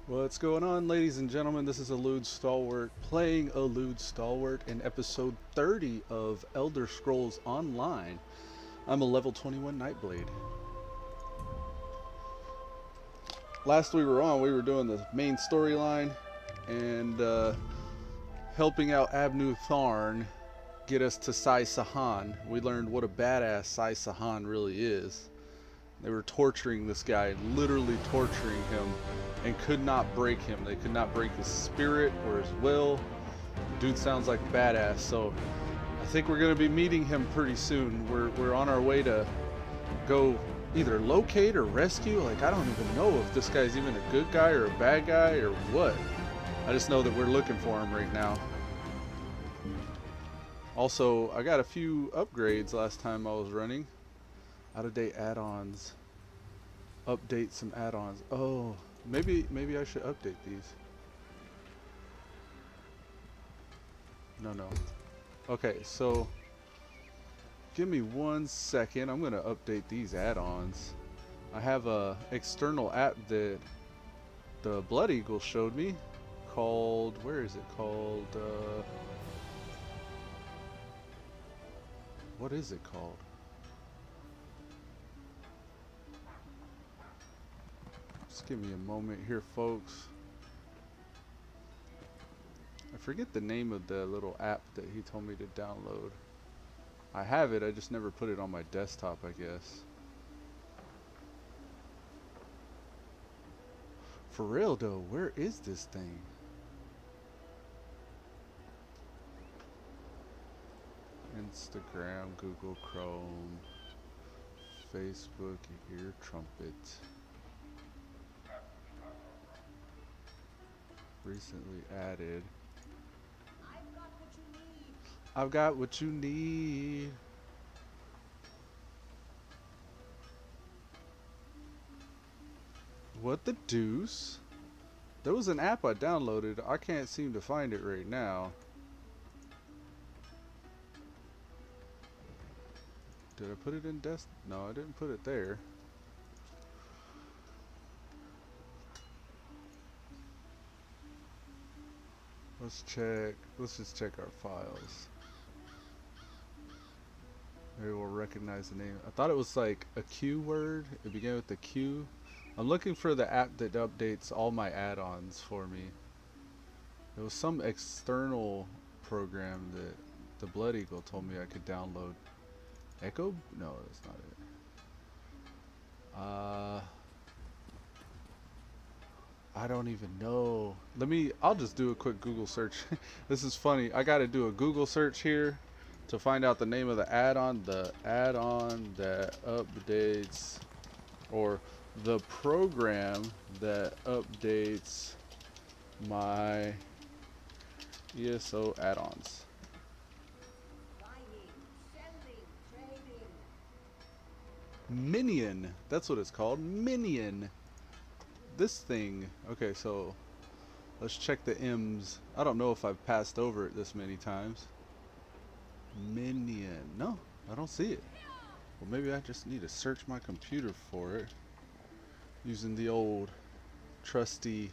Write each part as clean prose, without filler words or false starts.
What's going on, ladies and gentlemen? This is Elude Stalwart playing Elude Stalwart in episode 30 of Elder Scrolls Online. I'm a level 21 Nightblade. Last we were on, we were doing the main storyline and helping out Abnu Tharn get us to Sai Sahan. We learned what a badass Sai Sahan really is. They were torturing this guy, literally torturing him, and could not break him. They could not break his spirit or his will. Dude sounds like a badass, so I think we're going to be meeting him pretty soon. We're on our way to go either locate or rescue. Like, I don't even know if this guy's even a good guy or a bad guy or what. I just know that we're looking for him right now. Also, I got a few upgrades last time I was running. Out-of-date add-ons. Update some add-ons. Oh, maybe I should update these. No. Okay, so give me 1 second. I'm gonna update these add-ons. I have a external app that the Blood Eagle showed me called, where is it called? What is it called? Just give me a moment here, folks. I forget the name of the little app that he told me to download. I have it, I just never put it on my desktop, I guess. For real though, where is this thing? Instagram, Google Chrome, Facebook, Ear Trumpet. Recently added. I've got what you need. What the deuce? There was an app I downloaded. I can't seem to find it right now. Did I put it in desk? No, I didn't put it there. Let's just check our files. Maybe we'll recognize the name. I thought it was like a Q word. It began with the Q. I'm looking for the app that updates all my add-ons for me. It was some external program that the Blood Eagle told me I could download. Echo? No, that's not it. I don't even know. I'll just do a quick Google search. This is funny. I gotta do a Google search here to find out the name of the add-on. The add-on that updates, or the program that updates my ESO add-ons. Minion. That's what it's called. Minion. This thing. Okay, so let's check the M's. I don't know if I've passed over it this many times. Minion. No, I don't see it. Well, maybe I just need to search my computer for it using the old trusty.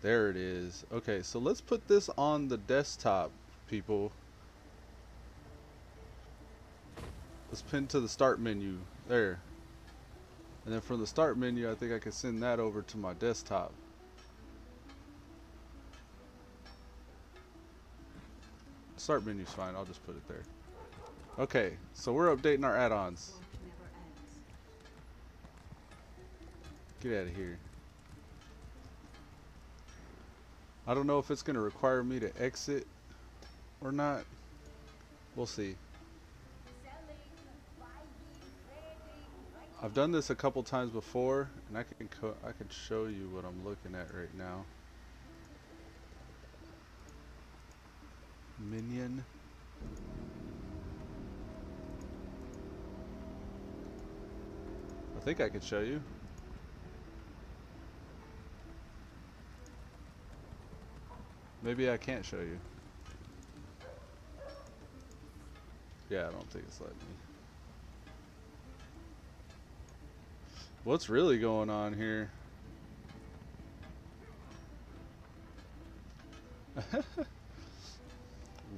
There it is. Okay, so let's put this on the desktop, people. Let's pin to the start menu. There. And then from the start menu, I think I can send that over to my desktop. Start menu's fine, I'll just put it there. Okay, so we're updating our add-ons. Get out of here. I don't know if it's going to require me to exit or not. We'll see. I've done this a couple times before, and I can show you what I'm looking at right now. Minion. I think I can show you. Maybe I can't show you. Yeah, I don't think it's letting me. What's really going on here?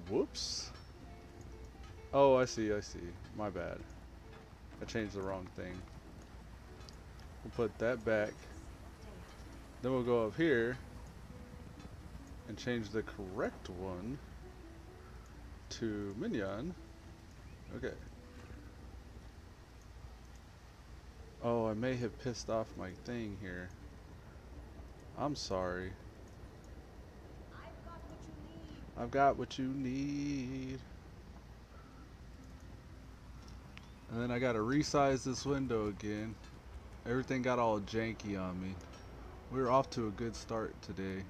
Whoops. Oh, I see, I see. My bad. I changed the wrong thing. We'll put that back. Then we'll go up here and change the correct one to Minion. Okay. Oh, I may have pissed off my thing here. I'm sorry. I've got what you need. And then I gotta resize this window again. Everything got all janky on me. We're off to a good start today.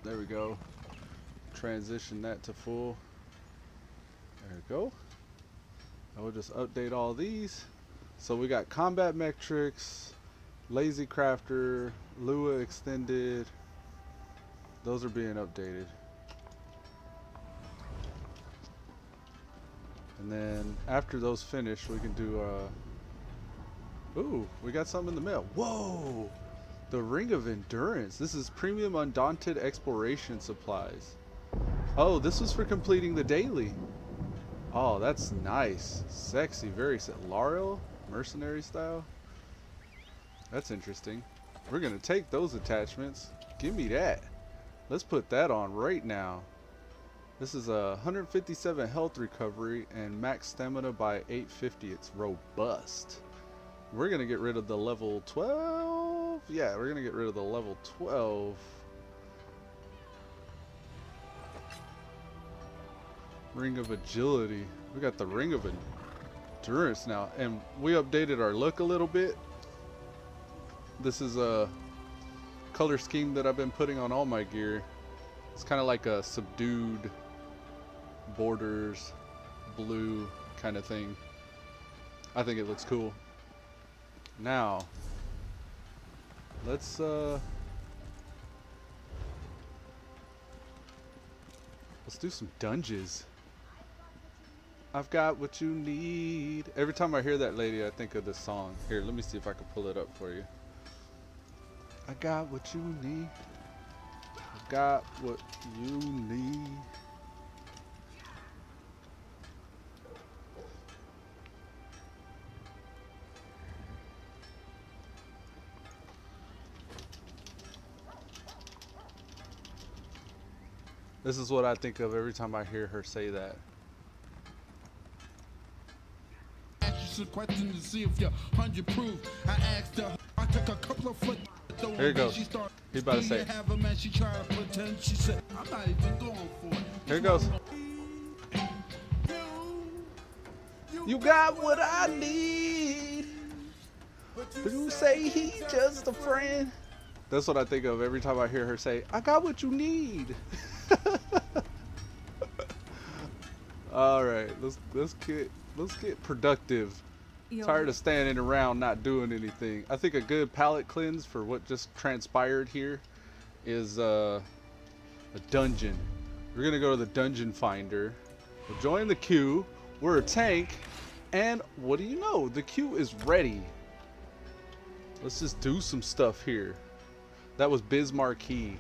There we go. Transition that to full. There we go. And we'll just update all these. So we got combat metrics, lazy crafter, Lua extended. Those are being updated. And then after those finish, we can do ooh, we got something in the mail. Whoa! The Ring of Endurance. This is premium undaunted exploration supplies. Oh, this was for completing the daily. Oh, that's nice. Sexy, very Laurel, mercenary style. That's interesting. We're gonna take those attachments. Give me that. Let's put that on right now. This is a 157 health recovery and max stamina by 850. It's robust. We're gonna get rid of the level 12. Yeah, we're gonna get rid of the level 12. Ring of Agility. We got the Ring of Endurance now, and we updated our look a little bit. This is a color scheme that I've been putting on all my gear. It's kind of like a subdued borders, blue kind of thing. I think it looks cool. Now, let's do some dungeons. I've got what you need. Every time I hear that lady, I think of this song. Here, let me see if I can pull it up for you. I got what you need. I got what you need. This is what I think of every time I hear her say that. Question to see if you're 100 proof. I asked her, I took a couple of foot. Here he goes. He's about to say it. She tried to pretend. She said, I'm not even going for it. Here he goes. You got what I need. You say he just a friend. That's what I think of every time I hear her say, I got what you need. All right, let's get productive. Tired of standing around not doing anything. I think a good palate cleanse for what just transpired here is a dungeon. We're gonna go to the dungeon finder. We'll join the queue. We're a tank, and what do you know? The queue is ready. Let's just do some stuff here. That was Biz Marquee,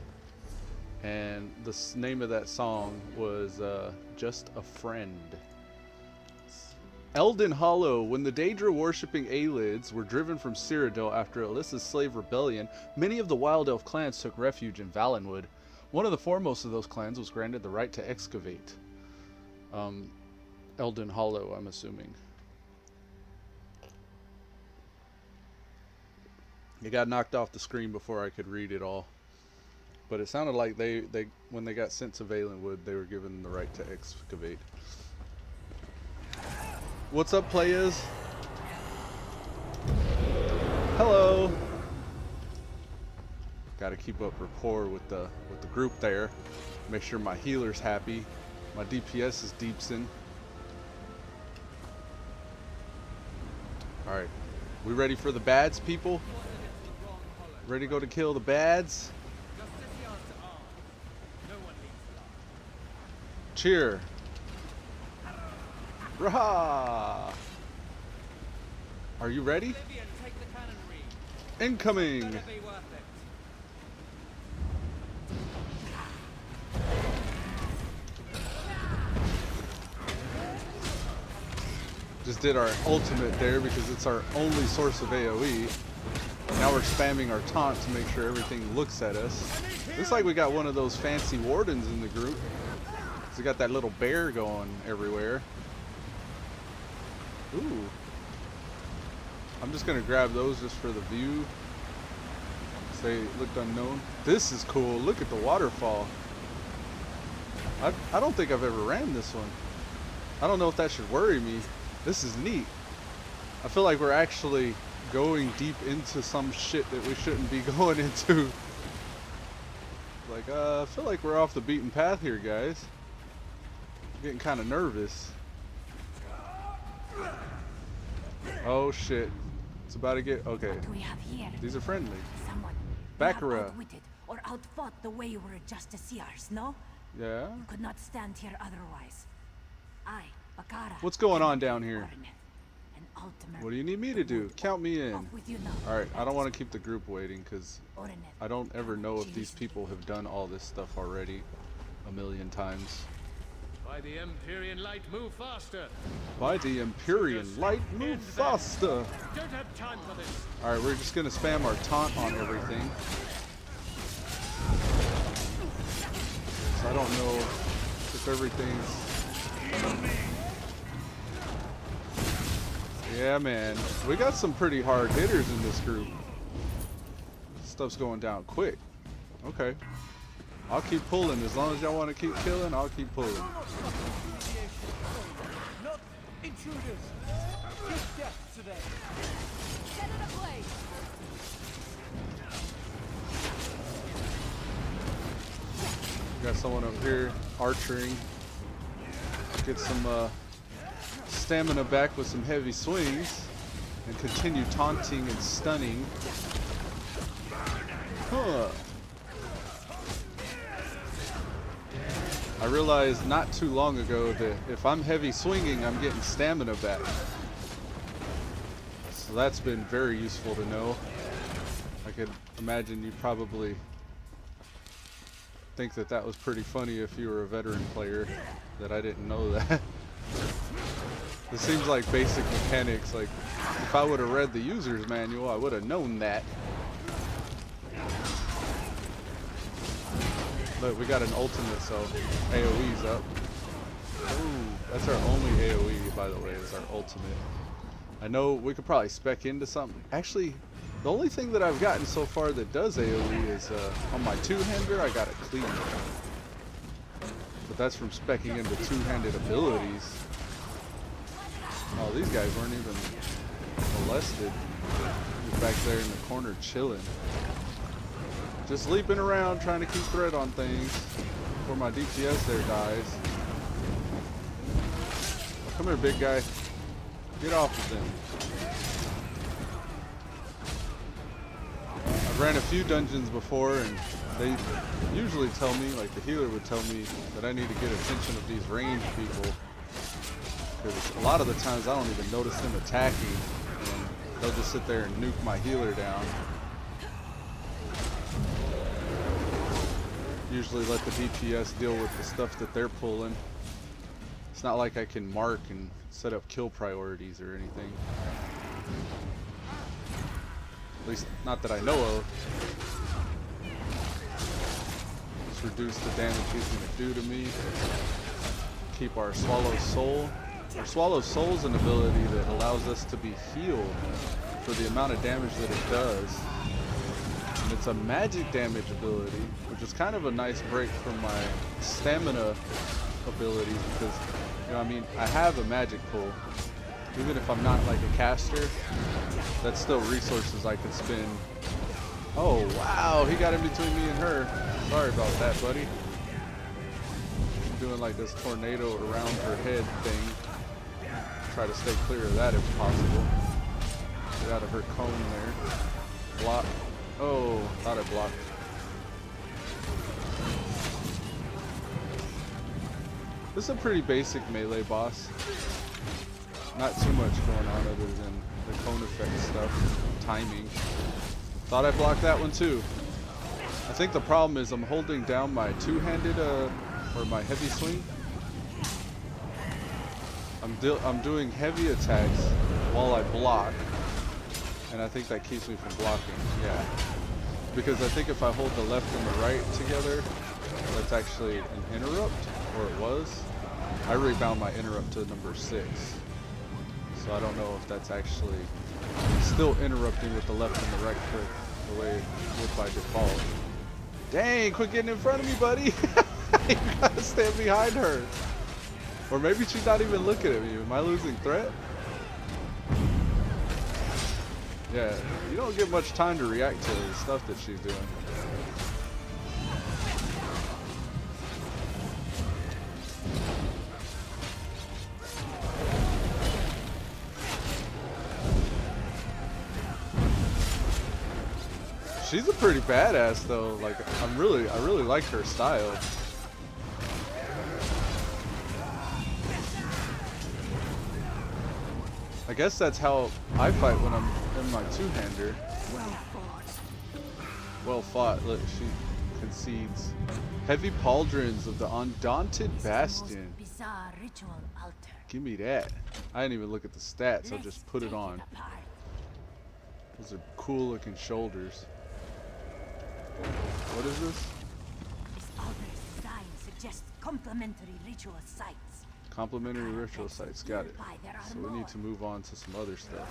and the name of that song was Just a Friend. Elden Hollow. When the Daedra worshipping Eludes were driven from Cyrodiil after Alyssa's slave rebellion, many of the Wild Elf clans took refuge in Valenwood. One of the foremost of those clans was granted the right to excavate. Elden Hollow, I'm assuming. It got knocked off the screen before I could read it all. But it sounded like they when they got sent to Valenwood, they were given the right to excavate. What's up, players? Hello. Got to keep up rapport with the group there. Make sure my healer's happy. My DPS is decent. All right, we ready for the bads, people? Ready to go to kill the bads? Cheer. Raha! Are you ready? Incoming! Just did our ultimate there because it's our only source of AoE. Now we're spamming our taunt to make sure everything looks at us. Looks like we got one of those fancy wardens in the group. We got that little bear going everywhere. Ooh. I'm just gonna grab those just for the view. They looked unknown. This is cool. Look at the waterfall. I don't think I've ever ran this one. I don't know if that should worry me. This is neat. I feel like we're actually going deep into some shit that we shouldn't be going into. Like, I feel like we're off the beaten path here, guys. I'm getting kind of nervous. Oh shit. It's about to get, okay. What do we have here? These are friendly. Someone Baccarat. outwitted or outfought the way you were justiciars, no? Yeah? You could not stand here otherwise. I, Baccarat. What's going on down here? An ultimate. What do you need me to do? Count me in. Off with you now. Alright, I don't want to keep the group waiting because I don't ever know if these people have done all this stuff already a million times. By the Empyrean light, move faster. By the Empyrean light, move faster. Don't have time for this. Alright, we're just gonna spam our taunt on everything. So I don't know if everything's... Yeah, man. We got some pretty hard hitters in this group. Stuff's going down quick. Okay. I'll keep pulling. As long as y'all want to keep killing, I'll keep pulling. Not intruders. Just death today. Set it ablaze. Got someone up here archering. Get some stamina back with some heavy swings and continue taunting and stunning. Huh. I realized not too long ago that if I'm heavy swinging, I'm getting stamina back. So that's been very useful to know. I could imagine you probably think that that was pretty funny if you were a veteran player, that I didn't know that. It seems like basic mechanics. Like, if I would have read the user's manual, I would have known that. Look, we got an ultimate, so AoE's up. Ooh, that's our only AoE, by the way, is our ultimate. I know we could probably spec into something. Actually, the only thing that I've gotten so far that does AoE is on my two-hander, I got a cleave. But that's from specking into two-handed abilities. Oh, these guys weren't even molested. Just back there in the corner chilling. Just leaping around trying to keep thread on things before my DPS there dies. Oh, come here, big guy. Get off of them. I've ran a few dungeons before and they usually tell me, like the healer would tell me, that I need to get attention of these ranged people. Because a lot of the times I don't even notice them attacking and they'll just sit there and nuke my healer down. Usually let the DPS deal with the stuff that they're pulling. It's not like I can mark and set up kill priorities or anything. At least not that I know of. Just reduce the damage he's going to do to me. Keep our Swallow Soul. Our Swallow Soul is an ability that allows us to be healed for the amount of damage that it does. And it's a magic damage ability, which is kind of a nice break from my stamina abilities because, you know, I mean, I have a magic pull. Even if I'm not like a caster, that's still resources I could spend. Oh, wow, he got in between me and her. Sorry about that, buddy. I'm doing like this tornado around her head thing. Try to stay clear of that if possible. Get out of her cone there. Block. Oh, thought I blocked. This is a pretty basic melee boss. Not too much going on other than the cone effect stuff, timing. Thought I blocked that one too. I think the problem is I'm holding down my two-handed or my heavy swing. I'm doing heavy attacks while I block, and I think that keeps me from blocking. Yeah, because I think if I hold the left and the right together, that's actually an interrupt, or it was. I rebound my interrupt to number 6, so I don't know if that's actually still interrupting with the left and the right click the way it would by default. Dang, quit getting in front of me, buddy. You gotta stand behind her. Or maybe she's not even looking at me. Am I losing threat? Yeah, you don't get much time to react to the stuff that she's doing. She's a pretty badass though. Like I really like her style. I guess that's how I fight when I'm in my two-hander. Well fought. Look, she concedes. Heavy pauldrons of the undaunted bastion. Bizarre ritual altar. Give me that. I didn't even look at the stats. I just put it on. Apart. Those are cool looking shoulders. What is this? This altar's design suggests complementary ritual sites. Complementary ritual sites. Got it. Nearby, there are So we need to move on to some other stuff.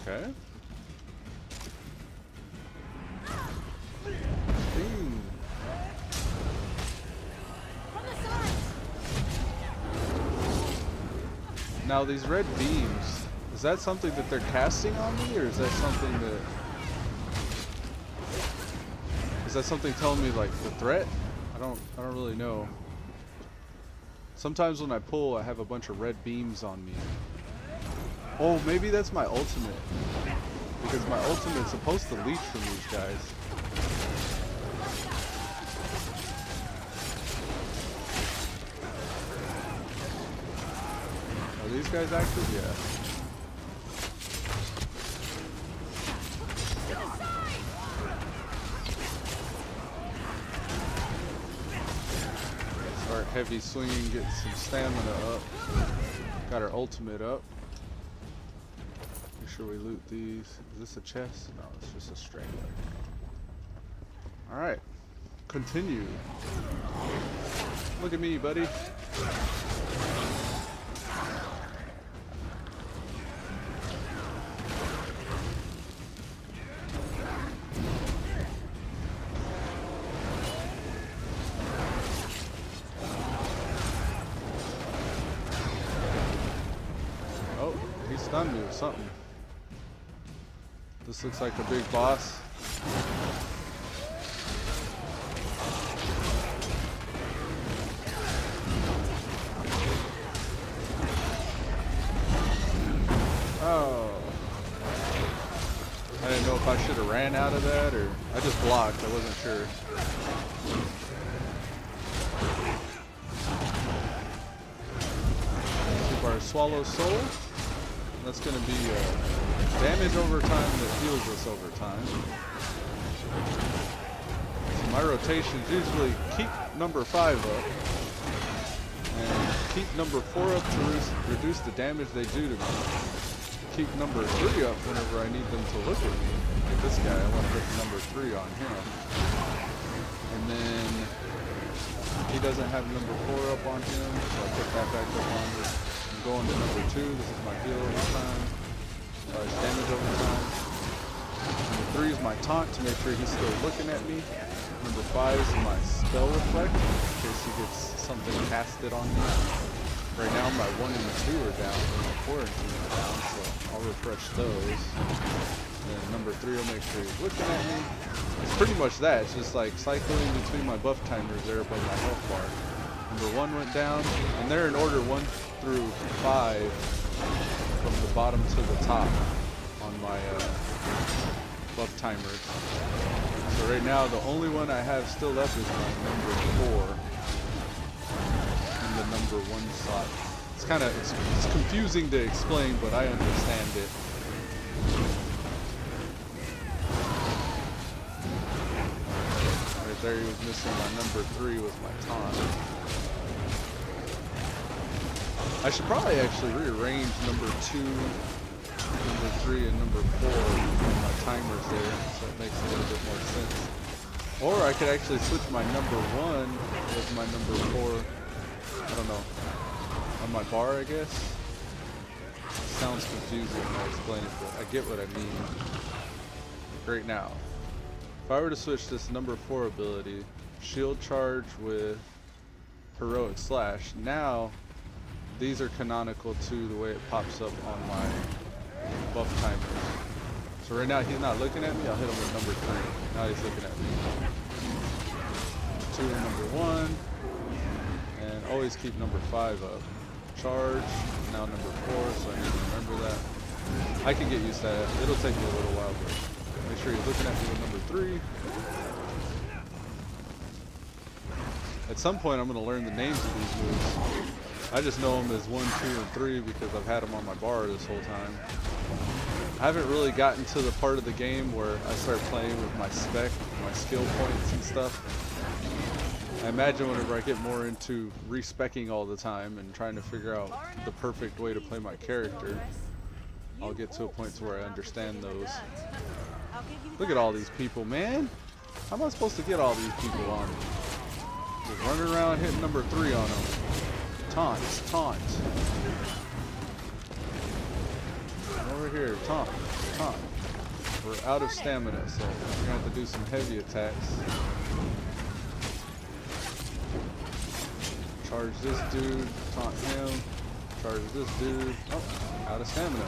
Okay. Ding. From the sides. Now these red beams, is that something that they're casting on me, or is that something that... Is that something telling me like the threat? I don't really know. Sometimes when I pull, I have a bunch of red beams on me. Oh, maybe that's my ultimate. Because my ultimate's supposed to leech from these guys. Are these guys active? Yeah. Start heavy swinging, getting some stamina up. Got our ultimate up. Make sure we loot these. Is this a chest? No, it's just a strangler. Alright. Continue. Look at me, buddy. Stunned me with something. This looks like a big boss. Oh. I didn't know if I should have ran out of that or I just blocked. I wasn't sure. Keep our swallow soul. That's going to be damage over time that heals us over time. So my rotations usually keep number 5 up and keep number 4 up to reduce the damage they do to me. Keep number 3 up whenever I need them to look at me. Like this guy, I want to hit number 3 on him. And then he doesn't have number 4 up on him, so I put that back up on him. Going to number 2, this is my heal over time. Damage over time. Number 3 is my taunt to make sure he's still looking at me. Number 5 is my spell reflect in case he gets something casted on me. Right now my 1 and 2 are down, and my 4 and 2 are down, so I'll refresh those. And number 3 will make sure he's looking at me. It's pretty much that. It's just like cycling between my buff timers there above my health bar. Number 1 went down, and they're in order 1 through 5 from the bottom to the top on my buff timers. So right now the only one I have still left is my number 4 in the number 1 slot. It's confusing to explain, but I understand it. Right there, he was missing my number 3 with my taunt. I should probably actually rearrange number 2, number 3, and number 4 on my timers there, so it makes a little bit more sense. Or I could actually switch my number 1 with my number 4, I don't know, on my bar, I guess. It sounds confusing when I explain it, but I get what I mean. Right now, if I were to switch this number 4 ability, shield charge with heroic slash, now these are canonical to the way it pops up on my buff timers. So right now he's not looking at me, I'll hit him with number 3. Now he's looking at me. 2 and number 1, and always keep number 5 up. Charge, now number 4, so I need to remember that. I can get used to that. It'll take me a little while, but make sure you're looking at me with number 3. At some point, I'm going to learn the names of these moves. I just know them as 1, 2, and 3 because I've had them on my bar this whole time. I haven't really gotten to the part of the game where I start playing with my spec, my skill points and stuff. I imagine whenever I get more into respecking all the time and trying to figure out the perfect way to play my character, I'll get to a point to where I understand those. Look at all these people, man. How am I supposed to get all these people on me? Just running around hitting number 3 on them. Taunts, taunts. Over here, taunt, taunt. We're out of stamina, so we're gonna have to do some heavy attacks. Charge this dude, taunt him. Charge this dude. Oh, out of stamina.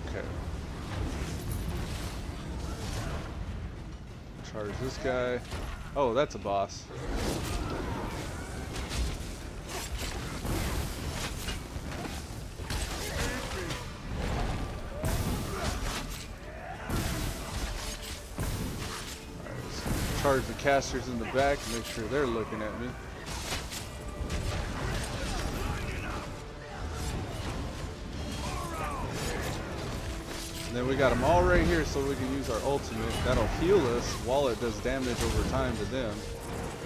Okay. Charge this guy. Oh, that's a boss. Charge the casters in the back, make sure they're looking at me. And then we got them all right here so we can use our ultimate. That'll heal us while it does damage over time to them.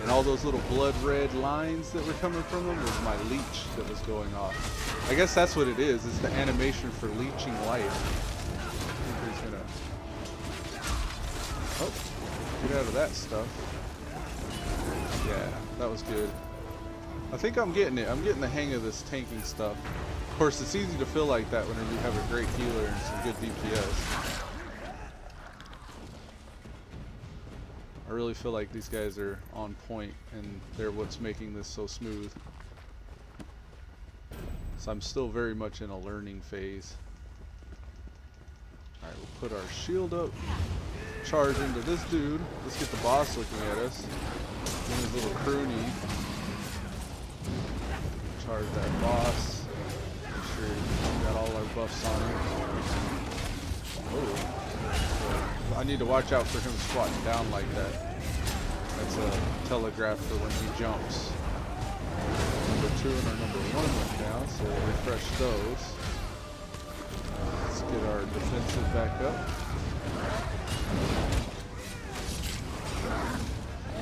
And all those little blood red lines that were coming from them was my leech that was going off. I guess that's what it is. It's the animation for leeching life. I think he's gonna... Oh, get out of that stuff. Yeah, that was good. I think I'm getting it. I'm getting the hang of this tanking stuff. Of course, it's easy to feel like that whenever you have a great healer and some good DPS. I really feel like these guys are on point and they're what's making this so smooth. So I'm still very much in a learning phase. Alright, we'll put our shield up. Charge into this dude. Let's get the boss looking at us. And his little crony. Charge that boss. Make sure we got all our buffs on him. Oh. I need to watch out for him squatting down like that. That's a telegraph for when he jumps. Number 2 and our number 1 went down, so we'll refresh those. Let's get our defensive back up.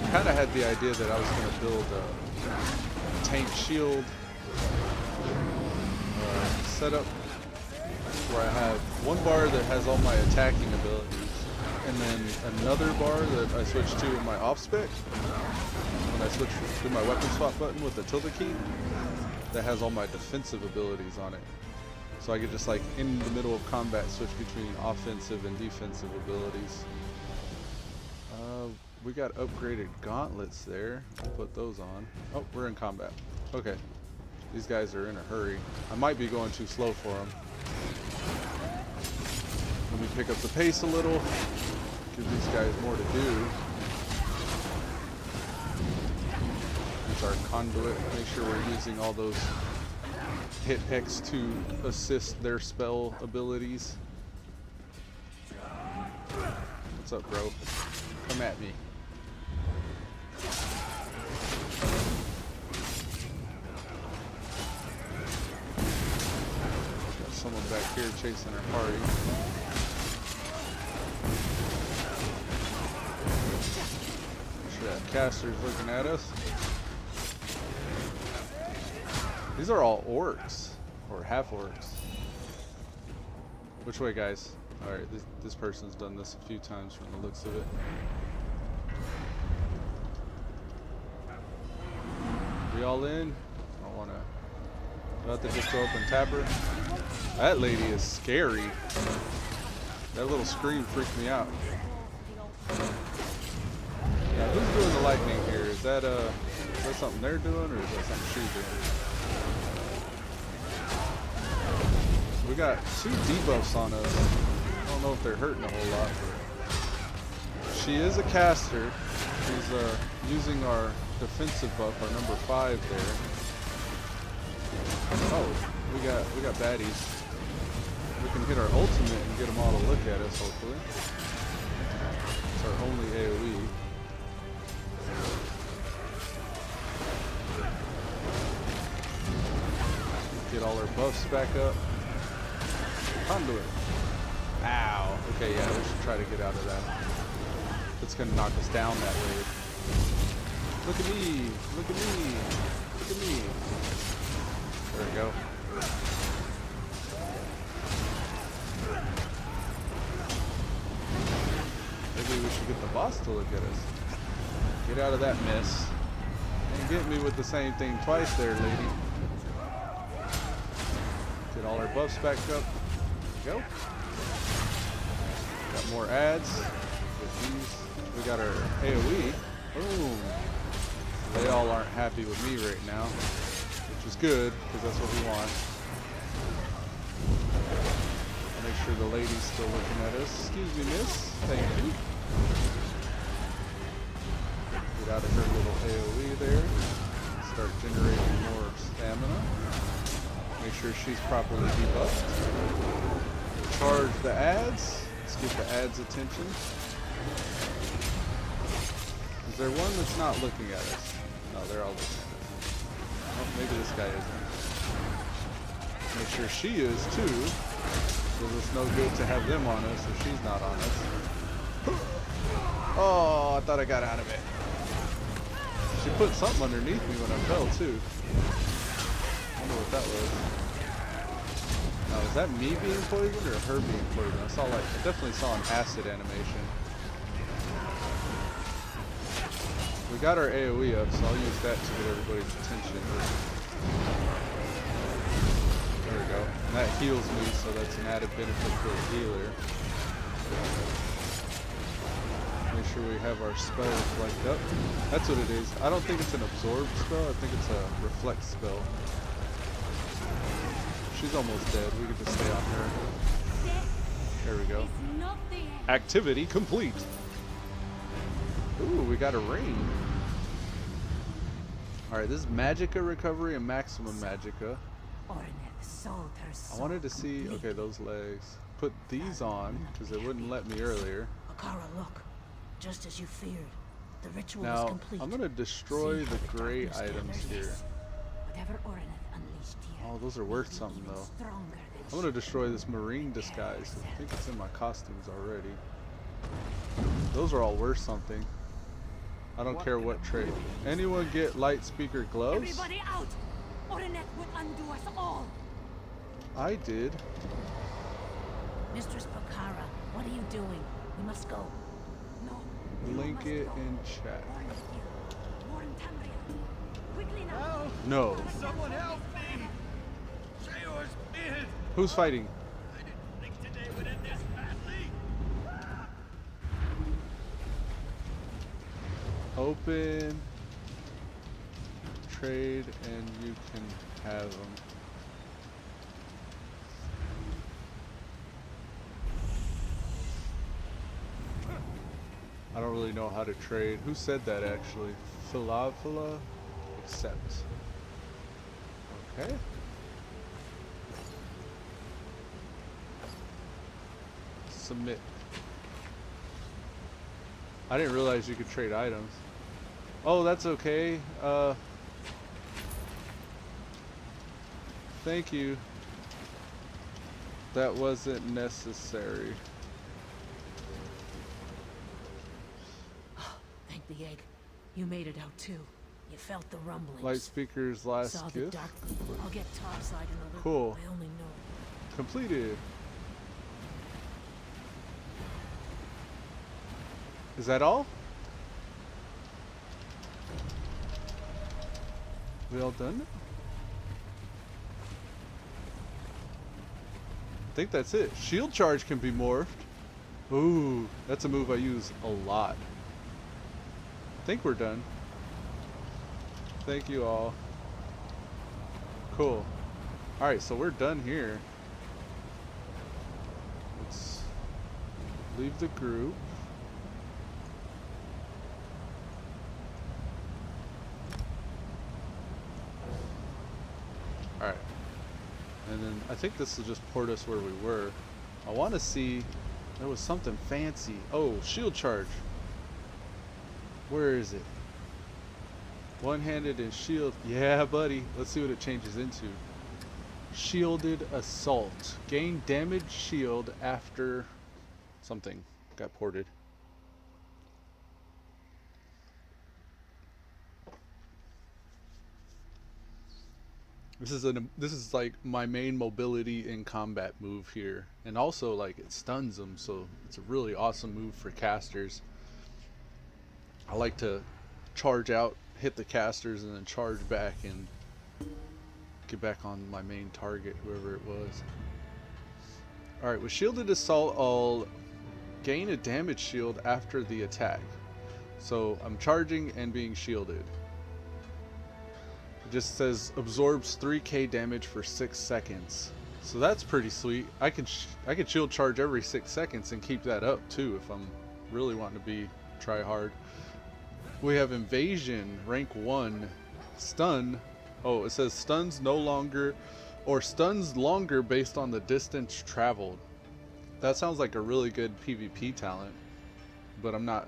I kind of had the idea that I was going to build a tank shield setup where I have one bar that has all my attacking abilities and then another bar that I switch to in my off spec when I switch to my weapon swap button with the tilde key that has all my defensive abilities on it. So I could just like in the middle of combat switch between offensive and defensive abilities. We got upgraded gauntlets there. We'll put those on. Oh, we're in combat. Okay. These guys are in a hurry. I might be going too slow for them. Let me pick up the pace a little. Give these guys more to do. Use our conduit. Make sure we're using all those hit X to assist their spell abilities. What's up, bro? Come at me. Got someone back here chasing our party. Make sure that caster's looking at us. These are all orcs, or half orcs. Which way, guys? Alright, this person's done this a few times from the looks of it. We all in? I don't wanna. About to just go up and tap her. That lady is scary. That little scream freaked me out. Now, who's doing the lightning here? Is that something they're doing, or is that something she's doing? We got 2 debuffs on us. I don't know if they're hurting a whole lot, but she is a caster. She's using our defensive buff, our number 5 there. Oh, we got baddies. We can hit our ultimate and get them all to look at us, hopefully. It's our only AoE. Get all our buffs back up. Conduit. Ow. Okay, yeah, we should try to get out of that. It's gonna knock us down that way. Look at me! Look at me! Look at me! There we go. Maybe we should get the boss to look at us. Get out of that mess. And get me with the same thing twice there, lady. Get all our buffs back up. There we go. Got more ads. With these. We got our AoE. Boom. They all aren't happy with me right now, which is good, because that's what we want. Make sure the lady's still looking at us. Excuse me, miss. Thank you. Get out of her little AoE there. Start generating more stamina. Make sure she's properly debuffed. Charge the ads. Let's get the ads' attention. Is there one that's not looking at us? No, they're all looking at us. Oh, maybe this guy isn't. Make sure she is too. So it's no good to have them on us if she's not on us. Oh, I thought I got out of it. She put something underneath me when I fell too. I wonder what that was. Now, is that me being poisoned or her being poisoned? I definitely saw an acid animation. We got our AoE up, so I'll use that to get everybody's attention. There we go. And that heals me, so that's an added benefit for the healer. Make sure we have our spells flanked up. That's what it is. I don't think it's an absorb spell, I think it's a reflect spell. She's almost dead. We can just stay on her. There we go. Activity complete. Ooh, we got a ring. Alright, this is Magicka recovery and maximum Magicka. I wanted to see, okay, those legs. Put these on, because it wouldn't let me earlier. Akara, look. Just as you feared. The ritual Now, is complete. I'm going to destroy the gray items here. Whatever Ornith unleashed here. Oh, those are worth something, though. I'm going to destroy this marine disguise. I think it's in my costumes already. Those are all worth something. I don't care what trade. Anyone get light speaker gloves? Everybody out! Ornith will undo us all! I did. Mistress Bakara, what are you doing? We must go. No. Link it in chat. Warren Tamriel. Quickly now. No. Someone help me! Sheor's beard! Who's fighting? I didn't think today would end this badly! Open. Trade and you can have them. I don't really know how to trade. Who said that actually? Philavila? Accept. Okay. Submit. I didn't realize you could trade items. Oh, that's okay. Thank you. That wasn't necessary. Thank the egg. You made it out too. You felt the rumblings. Light speaker's last Saw the gift. dark. I'll get topside in a little. Cool. I only know. Completed. Is that all? We all done? I think that's it. Shield charge can be morphed. Ooh, that's a move I use a lot. I think we're done. Thank you all. Cool. Alright, so we're done here. Let's leave the group. Alright. And then I think this will just port us where we were. I want to see... There was something fancy. Oh, shield charge. Where is it? One-handed and shield. Yeah, buddy. Let's see what it changes into. Shielded assault. Gain damage shield after something got ported. This is like my main mobility in combat move here, and also like it stuns them, so it's a really awesome move for casters. I like to charge out, hit the casters, and then charge back and get back on my main target, whoever it was. Alright, with shielded assault, I'll gain a damage shield after the attack. So I'm charging and being shielded. It just says absorbs 3k damage for 6 seconds. So that's pretty sweet. I can shield charge every 6 seconds and keep that up too if I'm really wanting to be try hard. We have invasion, rank 1, stun. Oh, it says stuns no longer, or stuns longer based on the distance traveled. That sounds like a really good PvP talent, but I'm not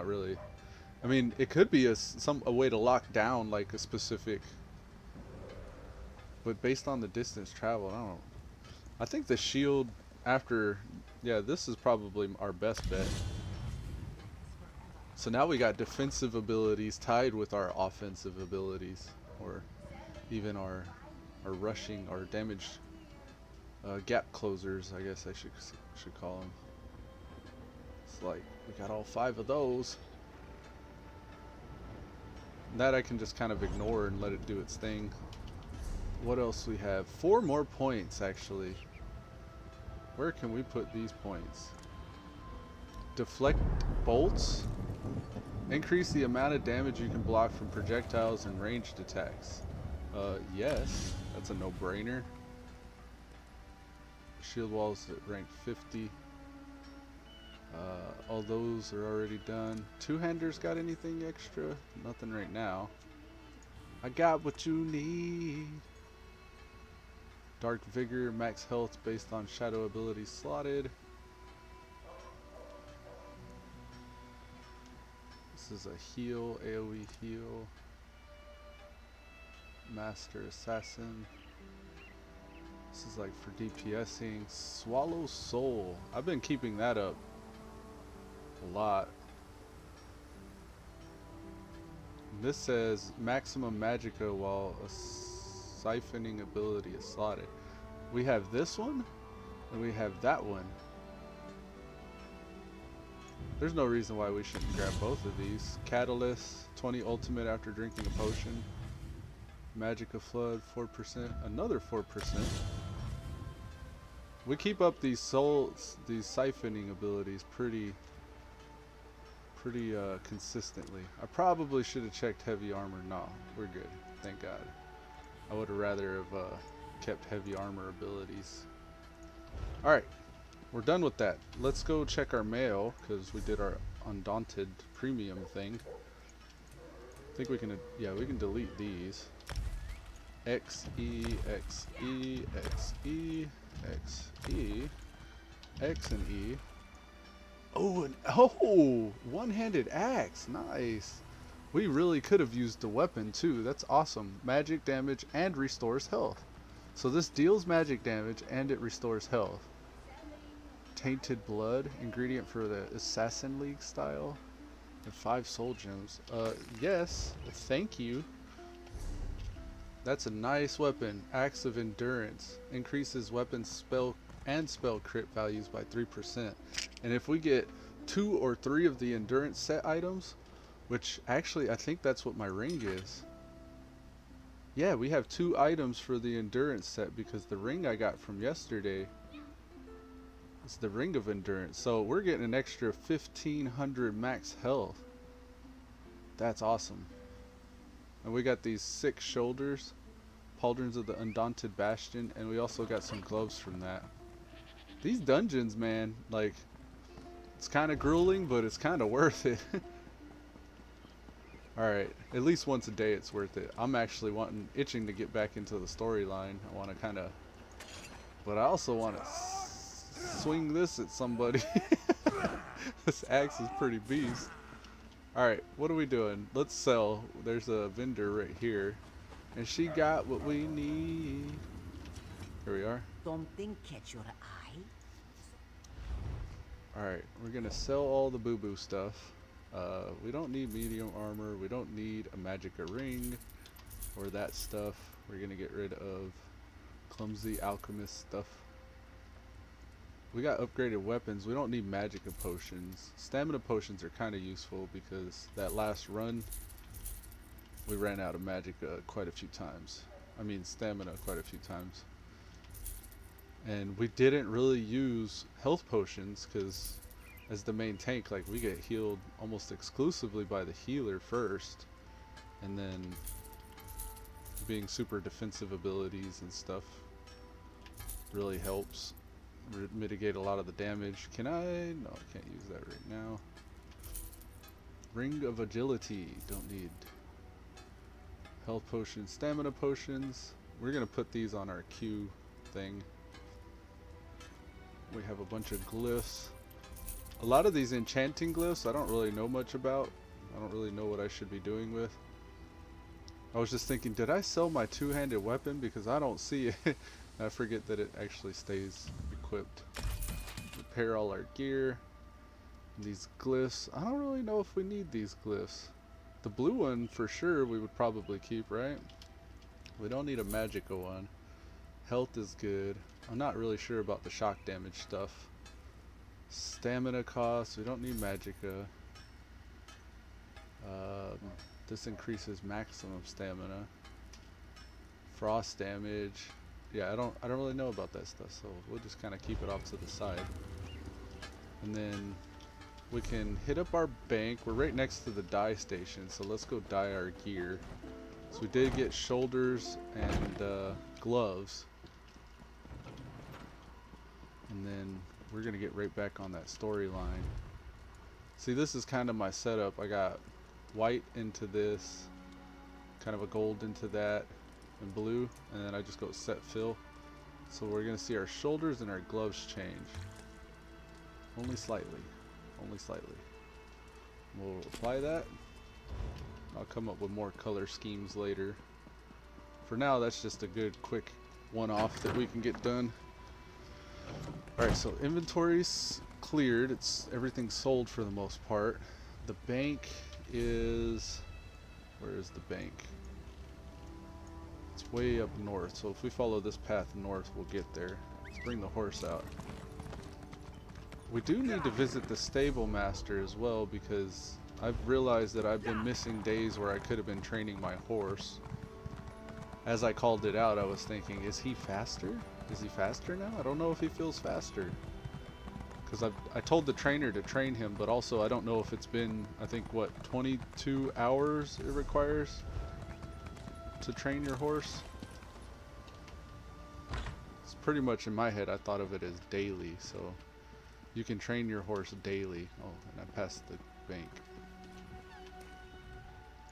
really. I mean, it could be a way to lock down like a specific, but based on the distance traveled, I don't know. I think the shield after, yeah, this is probably our best bet. So now we got defensive abilities tied with our offensive abilities, or even our rushing, our damage gap closers, I guess I should call them. It's like we got all 5 of those. That I can just kind of ignore and let it do its thing. What else we have? 4 more points actually. Where can we put these points? Deflect bolts. Increase the amount of damage you can block from projectiles and ranged attacks. Yes, that's a no-brainer. Shield walls at rank 50. All those are already done. Two-handers got anything extra? Nothing right now. I got what you need. Dark Vigor, max health based on shadow abilities slotted. This is a heal, AoE heal. Master Assassin. This is like for DPSing. Swallow Soul. I've been keeping that up a lot. This says maximum magicka while a siphoning ability is slotted. We have this one and we have that one. There's no reason why we shouldn't grab both of these. Catalyst, 20 ultimate after drinking a potion. Magicka Flood, 4%, another 4%. We keep up these siphoning abilities pretty consistently. I probably should have checked heavy armor. No, we're good. Thank God. I would have rather have kept heavy armor abilities. Alright, we're done with that. Let's go check our mail because we did our undaunted premium thing. I think we can, yeah, we can delete these. X, E, X, E, X, E, X, E, X and E. Oh, one-handed axe. Nice. We really could have used the weapon too. That's awesome. Magic damage and restores health. So this deals magic damage and it restores health. Tainted blood, ingredient for the Assassin League style. And 5 soul gems. Yes, thank you. That's a nice weapon. Axe of Endurance. Increases weapon, spell, and spell crit values by 3%. And if we get 2 or 3 of the Endurance set items, which actually I think that's what my ring is. Yeah, we have 2 items for the Endurance set because the ring I got from yesterday is the Ring of Endurance. So we're getting an extra 1500 max health. That's awesome. And we got these 6 shoulders, pauldrons of the Undaunted Bastion, and we also got some gloves from that. These dungeons, man, like, it's kind of grueling, but it's kind of worth it. Alright, at least once a day it's worth it. I'm actually itching to get back into the storyline. I want to kind of, but I also want to swing this at somebody. This axe is pretty beast. Alright, what are we doing? Let's sell. There's a vendor right here. And she got what we need. Here we are. Something catch your eye? Alright, we're going to sell all the boo-boo stuff. We don't need medium armor. We don't need a magicka ring or that stuff. We're going to get rid of clumsy alchemist stuff. We got upgraded weapons. We don't need magicka potions. Stamina potions are kind of useful because that last run we ran out of magicka quite a few times. I mean stamina quite a few times. And we didn't really use health potions because as the main tank, like, we get healed almost exclusively by the healer first, and then being super defensive abilities and stuff really helps mitigate a lot of the damage. Can I? No, I can't use that right now. Ring of Agility, don't need. Health potions, stamina potions. We're gonna put these on our Q thing. We have a bunch of glyphs. A lot of these enchanting glyphs I don't really know much about. I don't really know what I should be doing with. I was just thinking, did I sell my two-handed weapon? Because I don't see it. I forget that it actually stays equipped. Repair all our gear. And these glyphs, I don't really know if we need these glyphs. The blue one for sure we would probably keep, right? We don't need a magicka one. Health is good. I'm not really sure about the shock damage stuff. Stamina costs, we don't need magicka. This increases maximum stamina. Frost damage. Yeah, I don't really know about that stuff, so we'll just kind of keep it off to the side. And then we can hit up our bank. We're right next to the dye station, so let's go dye our gear. So we did get shoulders and gloves. And then we're gonna get right back on that storyline. See, this is kind of my setup. I got white into this, kind of a gold into that, and blue, and then I just go set fill. So we're gonna see our shoulders and our gloves change. Only slightly. Only slightly. We'll apply that. I'll come up with more color schemes later. For now, that's just a good quick one-off that we can get done. Alright, so inventory's cleared. It's everything's sold for the most part. The bank is... where is the bank? It's way up north, so if we follow this path north, we'll get there. Let's bring the horse out. We do need to visit the stable master as well, because I've realized that I've been missing days where I could have been training my horse. As I called it out, I was thinking, is he faster? Is he faster now? I don't know if he feels faster. Because I told the trainer to train him, but also I don't know if it's been, I think, what, 22 hours it requires to train your horse? It's pretty much in my head, I thought of it as daily, so you can train your horse daily. Oh, and I passed the bank.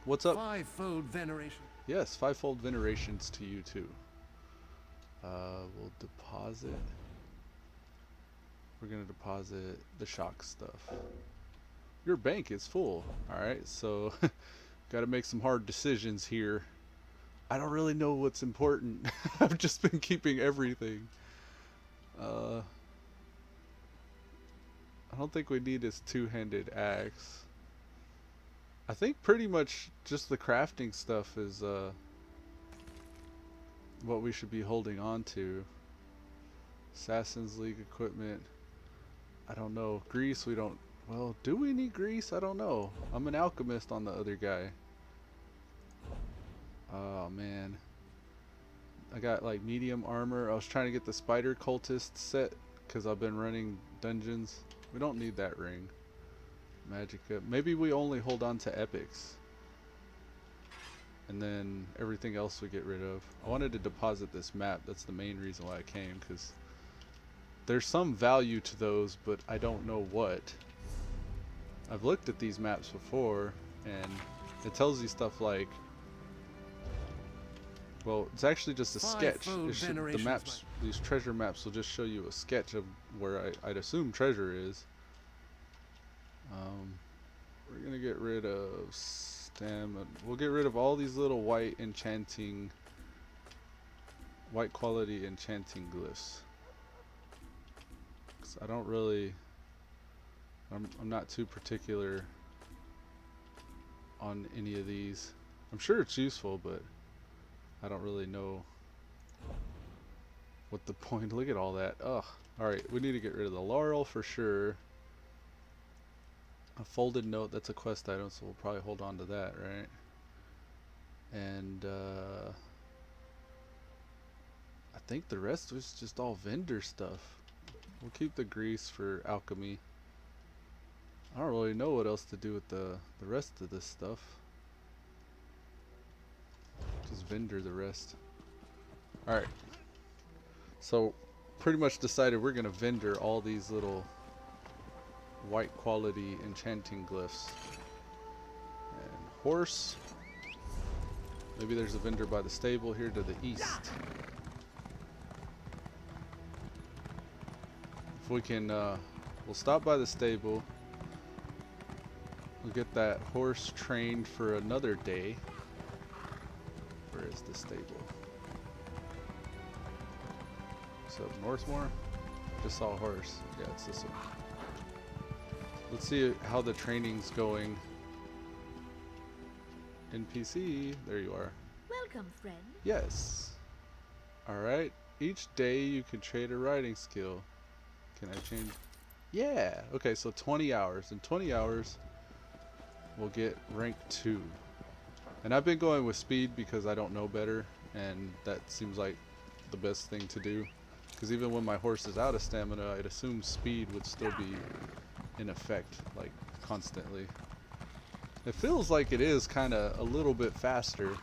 What's up? Fivefold veneration. Yes, fivefold venerations to you too. We'll deposit. We're gonna deposit the shock stuff. Your bank is full. Alright, so gotta make some hard decisions here. I don't really know what's important. I've just been keeping everything. I don't think we need his two-handed axe. I think pretty much just the crafting stuff is what we should be holding on to. Assassin's League equipment. I don't know. Grease we don't... Well, do we need grease? I don't know. I'm an alchemist on the other guy. Oh man. I got like medium armor. I was trying to get the spider cultist set because I've been running dungeons. We don't need that ring. Magicka. Maybe we only hold on to epics. And then everything else we get rid of. I wanted to deposit this map. That's the main reason why I came, because there's some value to those, but I don't know what. I've looked at these maps before, and it tells you stuff like, well, it's actually just a sketch. The maps, these treasure maps will just show you a sketch of where I'd assume treasure is. We're gonna get rid of stamina. We'll get rid of all these little white quality enchanting glyphs. 'Cause I don't really, I'm not too particular on any of these. I'm sure it's useful, but I don't really know what the point. Look at all that. Ugh. Alright, we need to get rid of the laurel for sure. A folded note, that's a quest item, so we'll probably hold on to that, right? And I think the rest was just all vendor stuff. We'll keep the grease for alchemy. I don't really know what else to do with the rest of this stuff. Just vendor the rest. Alright. So pretty much decided we're gonna vendor all these little white quality enchanting glyphs. And horse. Maybe there's a vendor by the stable here to the east. If we can, we'll stop by the stable. We'll get that horse trained for another day. Where is the stable? So Northmore? Just saw a horse. Yeah, it's this one. Let's see how the training's going. NPC, there you are. Welcome, friend. Yes. Alright. Each day you can trade a riding skill. Can I change? Yeah. Okay, so 20 hours. In 20 hours, we'll get rank 2. And I've been going with speed because I don't know better. And that seems like the best thing to do. Because even when my horse is out of stamina, I'd assume speed would still be in effect, like constantly. It feels like it is kind of a little bit faster,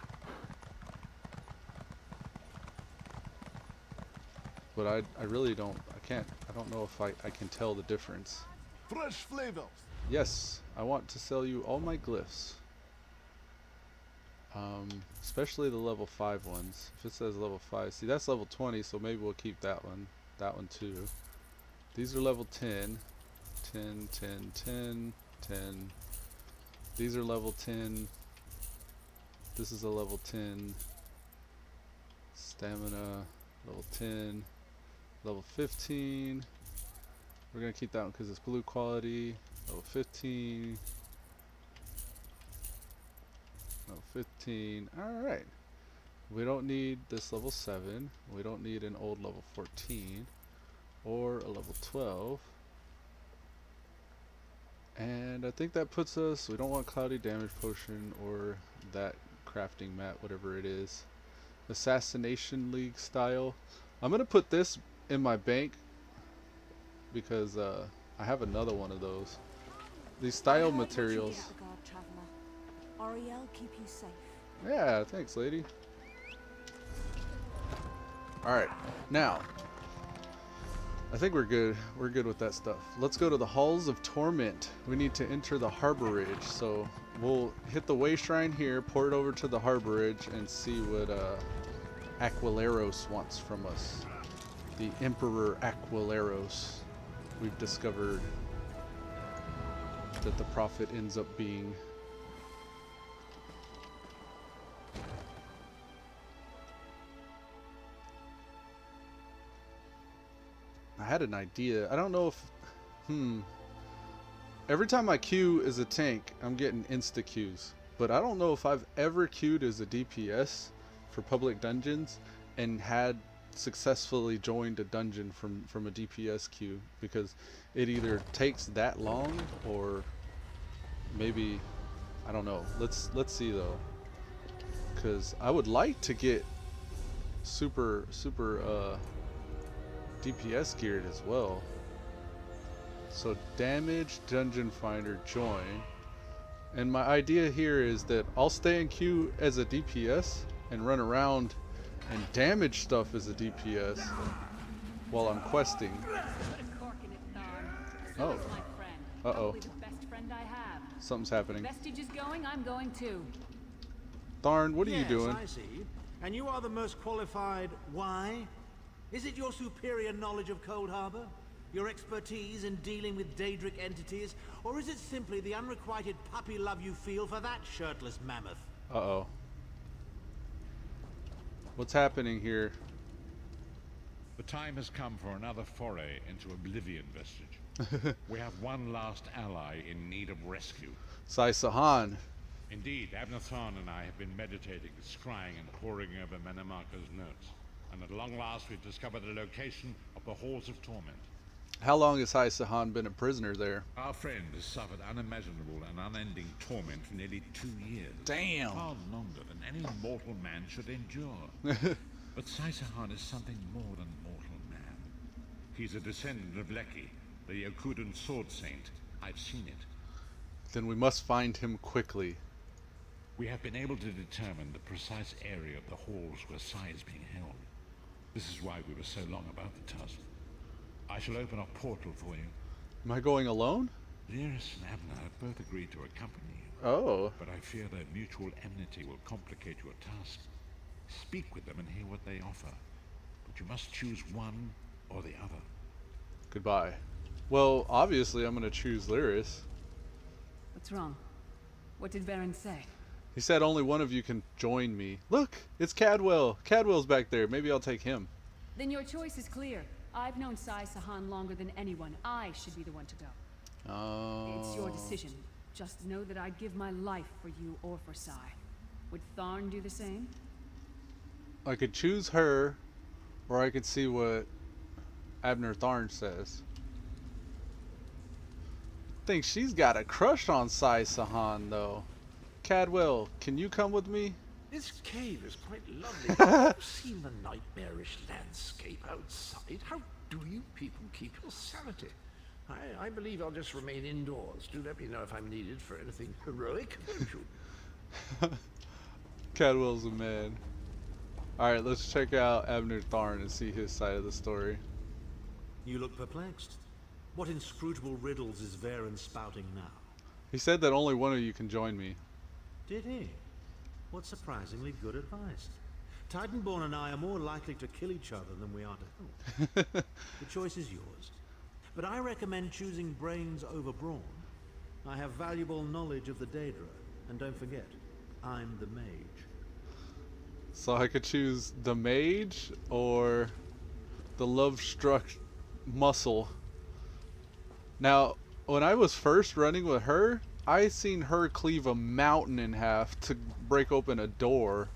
but I really don't, I don't know if I can tell the difference. Fresh flavors. Yes, I want to sell you all my glyphs, especially the level 5 ones. If it says level 5, see that's level 20, so maybe we'll keep that one too. These are level 10. 10, 10, 10, 10. These are level 10. This is a level 10. Stamina, level 10. Level 15. We're going to keep that one because it's blue quality. Level 15. Level 15. Alright. We don't need this level 7. We don't need an old level 14. Or a level 12. And I think that puts us, we don't want cloudy damage potion or that crafting mat, whatever it is. Assassination League style. I'm going to put this in my bank because I have another one of those. These style materials. Ariel, keep you safe. Yeah, thanks, lady. Alright, now I think we're good. We're good with that stuff. Let's go to the Halls of Torment. We need to enter the Harborage. So we'll hit the way shrine here, port over to the Harborage, and see what Aquileros wants from us. The Emperor Aquileros. We've discovered that the prophet ends up being. had an idea. I don't know if... Every time I queue as a tank, I'm getting insta queues. But I don't know if I've ever queued as a DPS for public dungeons and had successfully joined a dungeon from a DPS queue, because it either takes that long or maybe, I don't know. Let's see though, because I would like to get super DPS geared as well. So damage, dungeon finder, join. And my idea here is that I'll stay in queue as a DPS and run around and damage stuff as a DPS while I'm questing. Put a cork in it, Thorn. So Oh. is my friend. Uh-oh. Probably the best friend I have. Something's happening. Vestige is going, I'm going too. Tharn, what are you Yes, doing? I see. And you are the most qualified. Why? Is it your superior knowledge of Cold Harbor? Your expertise in dealing with Daedric entities? Or is it simply the unrequited puppy love you feel for that shirtless mammoth? Uh-oh. What's happening here? The time has come for another foray into Oblivion, Vestige. We have one last ally in need of rescue. Sai Sahan. Indeed, Abnathan and I have been meditating, scrying, and poring over Manamaka's notes. And at long last, we've discovered the location of the Halls of Torment. How long has Sai Sahan been a prisoner there? Our friend has suffered unimaginable and unending torment for nearly 2 years. Damn. Far longer than any mortal man should endure. But Sai Sahan is something more than mortal man. He's a descendant of Leki, the Yokudan sword saint. I've seen it. Then we must find him quickly. We have been able to determine the precise area of the halls where Sai is being held. This is why we were so long about the task. I shall open a portal for you. Am I going alone? Lyris and Abner have both agreed to accompany you. Oh. But I fear their mutual enmity will complicate your task. Speak with them and hear what they offer. But you must choose one or the other. Goodbye. Well, obviously I'm going to choose Lyris. What's wrong? What did Baron say? He said only one of you can join me. Look, it's Cadwell. Cadwell's back there. Maybe I'll take him. Then your choice is clear. I've known Sai Sahan longer than anyone. I should be the one to go. Oh. It's your decision. Just know that I'd give my life for you or for Sai. Would Tharn do the same? I could choose her, or I could see what Abner Tharn says. I think she's got a crush on Sai Sahan, though. Cadwell, can you come with me? This cave is quite lovely. Have you seen the nightmarish landscape outside? How do you people keep your sanity? I believe I'll just remain indoors. Do let me know if I'm needed for anything heroic, won't you? Cadwell's a man. Alright, let's check out Abner Tharn and see his side of the story. You look perplexed. What inscrutable riddles is Varen spouting now? He said that only one of you can join me. Did he? What surprisingly good advice. Titanborn and I are more likely to kill each other than we are to help. The choice is yours. But I recommend choosing brains over brawn. I have valuable knowledge of the Daedra. And don't forget, I'm the mage. So I could choose the mage or the love-struck muscle. Now, when I was first running with her, I seen her cleave a mountain in half to break open a door.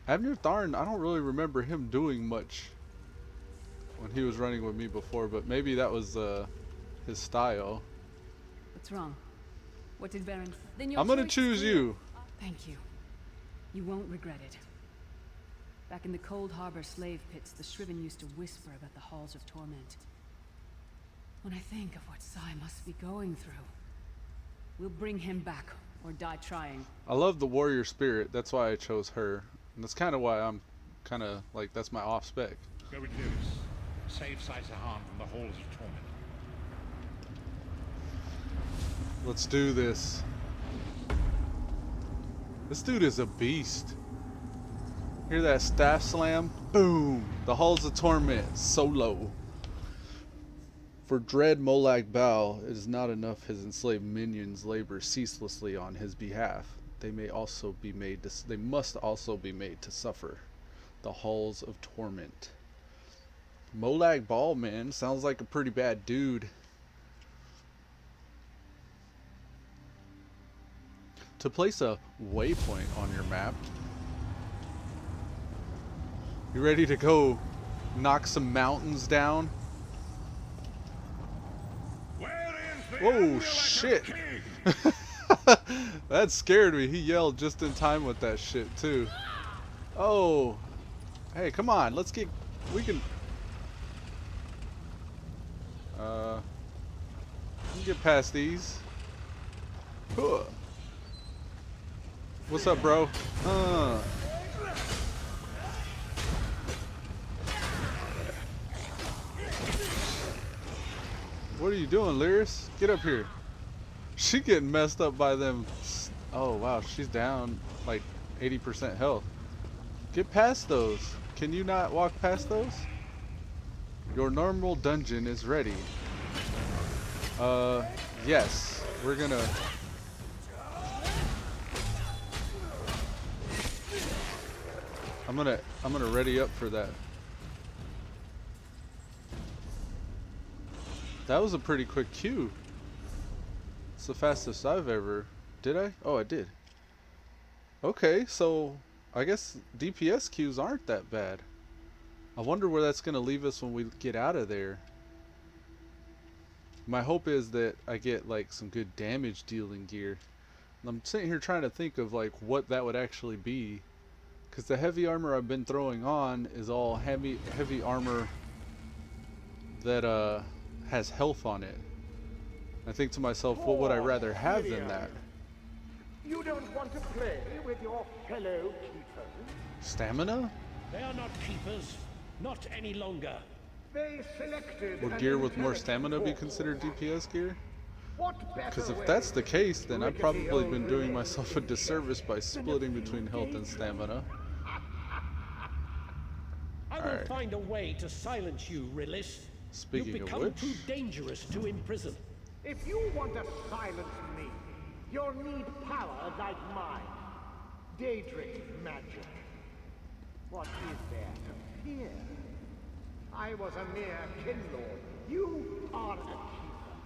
Abner Tharn, I don't really remember him doing much when he was running with me before, but maybe that was his style. What's wrong? What did Baron say? Then I'm gonna choice is choose clear. you. Thank you. You won't regret it. Back in the Cold Harbor slave pits, the Shriven used to whisper about the Halls of Torment. When I think of what Sai must be going through, we'll bring him back, or die trying. I love the warrior spirit, that's why I chose her. And that's kind of why I'm kind of like, that's my off spec. Go with Lyris. Save Sai Sahan from the Halls of Torment. Let's do this. This dude is a beast. Hear that staff slam? Boom! The Halls of Torment, solo. For dread Molag Bal, it is not enough his enslaved minions labor ceaselessly on his behalf. They must also be made to suffer. The Halls of Torment. Molag Ballman sounds like a pretty bad dude. To place a waypoint on your map. You ready to go knock some mountains down? Whoa, shit. That scared me. He yelled just in time with that shit too. Oh. Hey, come on. Let's get... We can get past these. Huh. What's up, bro? What are you doing, Lyris? Get up here. She getting messed up by them. Oh, wow. She's down like 80% health. Get past those. Can you not walk past those? Your normal dungeon is ready. Yes. We're gonna... I'm gonna ready up for that. That was a pretty quick queue. It's the fastest I've ever... Did I? Oh, I did. Okay, so I guess DPS queues aren't that bad. I wonder where that's gonna leave us when we get out of there. My hope is that I get like some good damage dealing gear. I'm sitting here trying to think of like what that would actually be. Because the heavy armor I've been throwing on is all heavy armor that has health on it. I think to myself, what would I rather have than that? You don't want to play with your fellow keepers? Stamina? They are not keepers. Not any longer. They selected... Would gear with more stamina be considered DPS gear? Because if that's the case, then I've probably been doing myself a disservice by splitting between health and stamina. I will find a way to silence you, Rilis. Speaking You've of become which... too dangerous to imprison. If you want to silence me, you'll need power like mine. Daedric magic. What is there to fear? I was a mere kinlord. You are a keeper.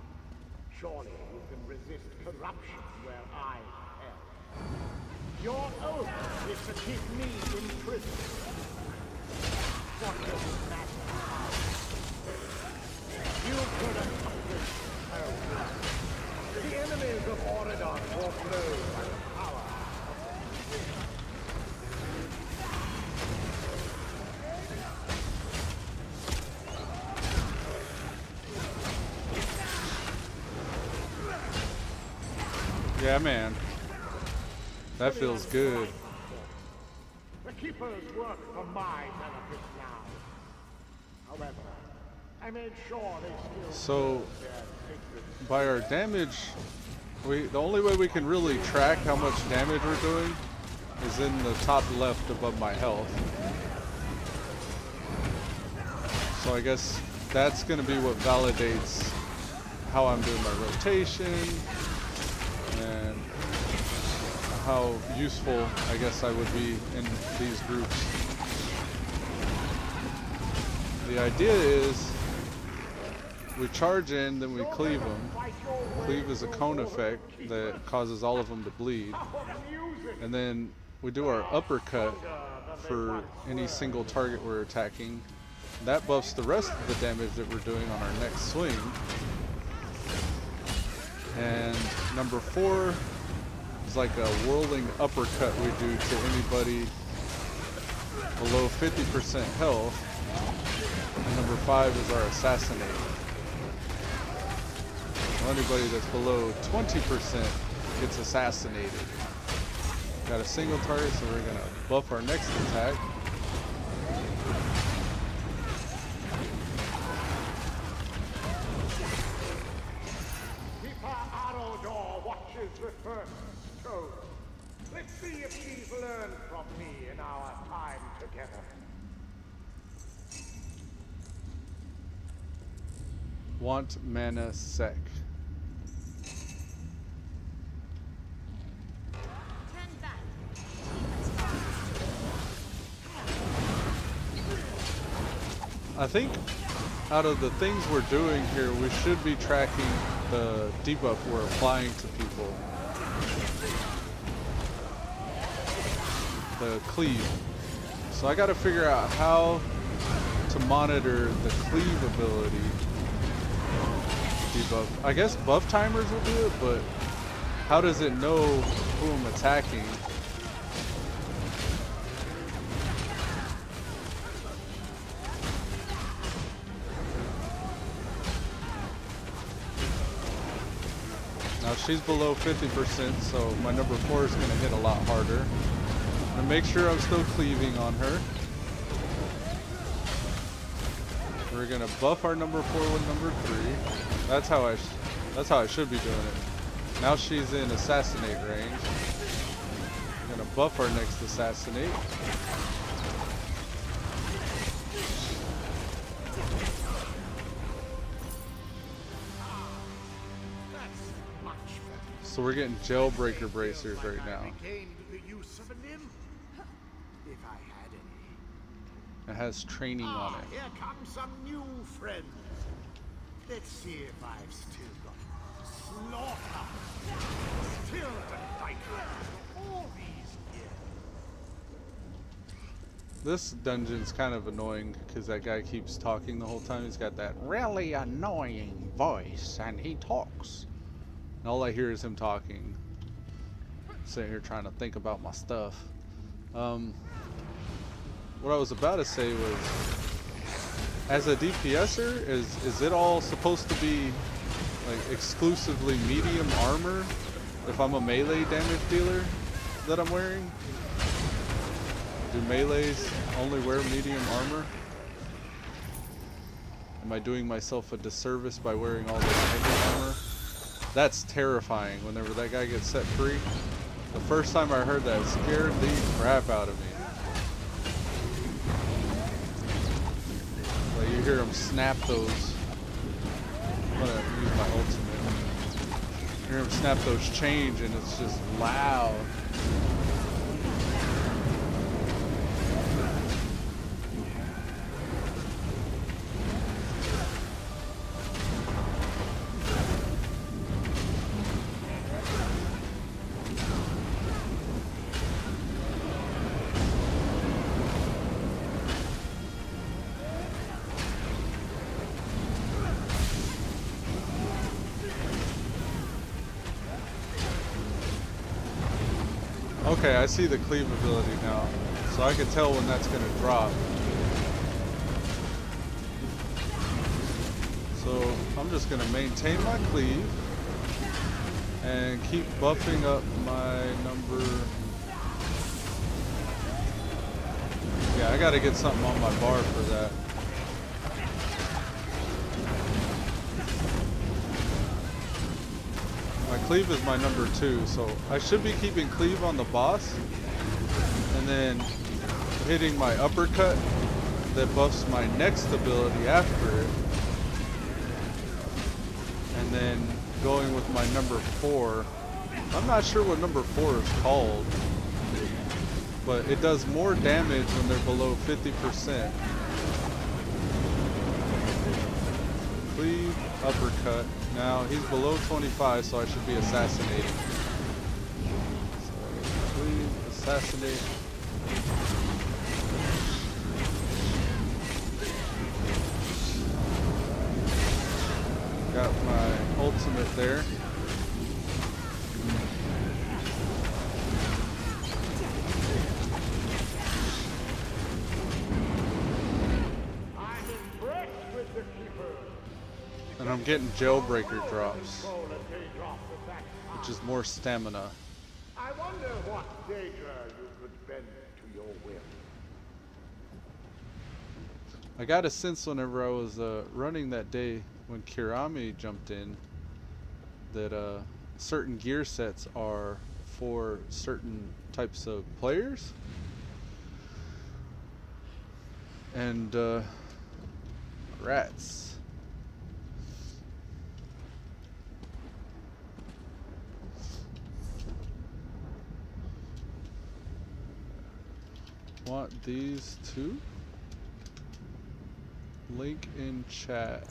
Surely you can resist corruption where I am. Your oath is to keep me in prison. What does it matter how? You could accomplish no good. The enemies of Auridon won't know by the power of the... Yeah, man. That feels good. The keepers work for my benefit now. However, I made sure they still... So, by our damage, the only way we can really track how much damage we're doing is in the top left above my health. So I guess that's going to be what validates how I'm doing my rotation and how useful I guess I would be in these groups. The idea is we charge in, then we cleave them. Cleave is a cone effect that causes all of them to bleed. And then we do our uppercut for any single target we're attacking. That buffs the rest of the damage that we're doing on our next swing. And number 4 is like a whirling uppercut we do to anybody below 50% health. And number 5 is our assassinate. Well, anybody that's below 20% gets assassinated. Got a single target, so we're gonna buff our next attack. The first stone. Let's see if she's learned from me in our time together. Want mana sec. I think out of the things we're doing here, we should be tracking the debuff we're applying to people. The cleave. So I gotta figure out how to monitor the cleave ability debuff. I guess buff timers will do it, but how does it know who I'm attacking? Now she's below 50%, so my number 4 is going to hit a lot harder. And make sure I'm still cleaving on her. We're going to buff our number 4 with number 3. That's how I should be doing it. Now she's in assassinate range. I'm going to buff our next assassinate. So we're getting jailbreaker bracers right now. It has training on it. Here come some new friends. Let's see if I've still got slaughter. Still delightful after all these years. This dungeon's kind of annoying because that guy keeps talking the whole time. He's got that really annoying voice and he talks. And all I hear is him talking. Sitting here trying to think about my stuff. What I was about to say was, as a DPSer, is it all supposed to be like exclusively medium armor if I'm a melee damage dealer that I'm wearing? Do melees only wear medium armor? Am I doing myself a disservice by wearing all this heavy armor? That's terrifying whenever that guy gets set free. The first time I heard that, it scared the crap out of me. Like you hear him snap those. I'm gonna use my ultimate. You hear him snap those chains and it's just loud. Okay, I see the cleave ability now, so I can tell when that's going to drop. So I'm just going to maintain my cleave and keep buffing up my number. Yeah, I got to get something on my bar for that. My cleave is my number 2, so I should be keeping cleave on the boss and then hitting my uppercut that buffs my next ability after it, and then going with my number 4. I'm not sure what number 4 is called, but it does more damage when they're below 50%. Cleave, uppercut. Now he's below 25, so I should be assassinating. So cleave, assassinate. Got my ultimate there. And I'm getting jailbreaker drops, which is more stamina. I wonder what danger you could bend to your will. I got a sense whenever I was running that day when Kirami jumped in that certain gear sets are for certain types of players. And rats. Want these two? Link in chat.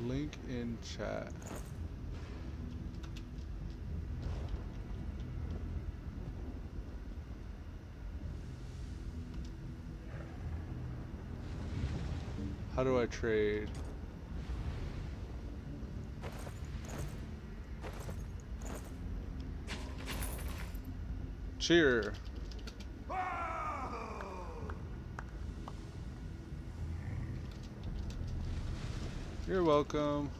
Link in chat. How do I trade? Cheer. You're welcome.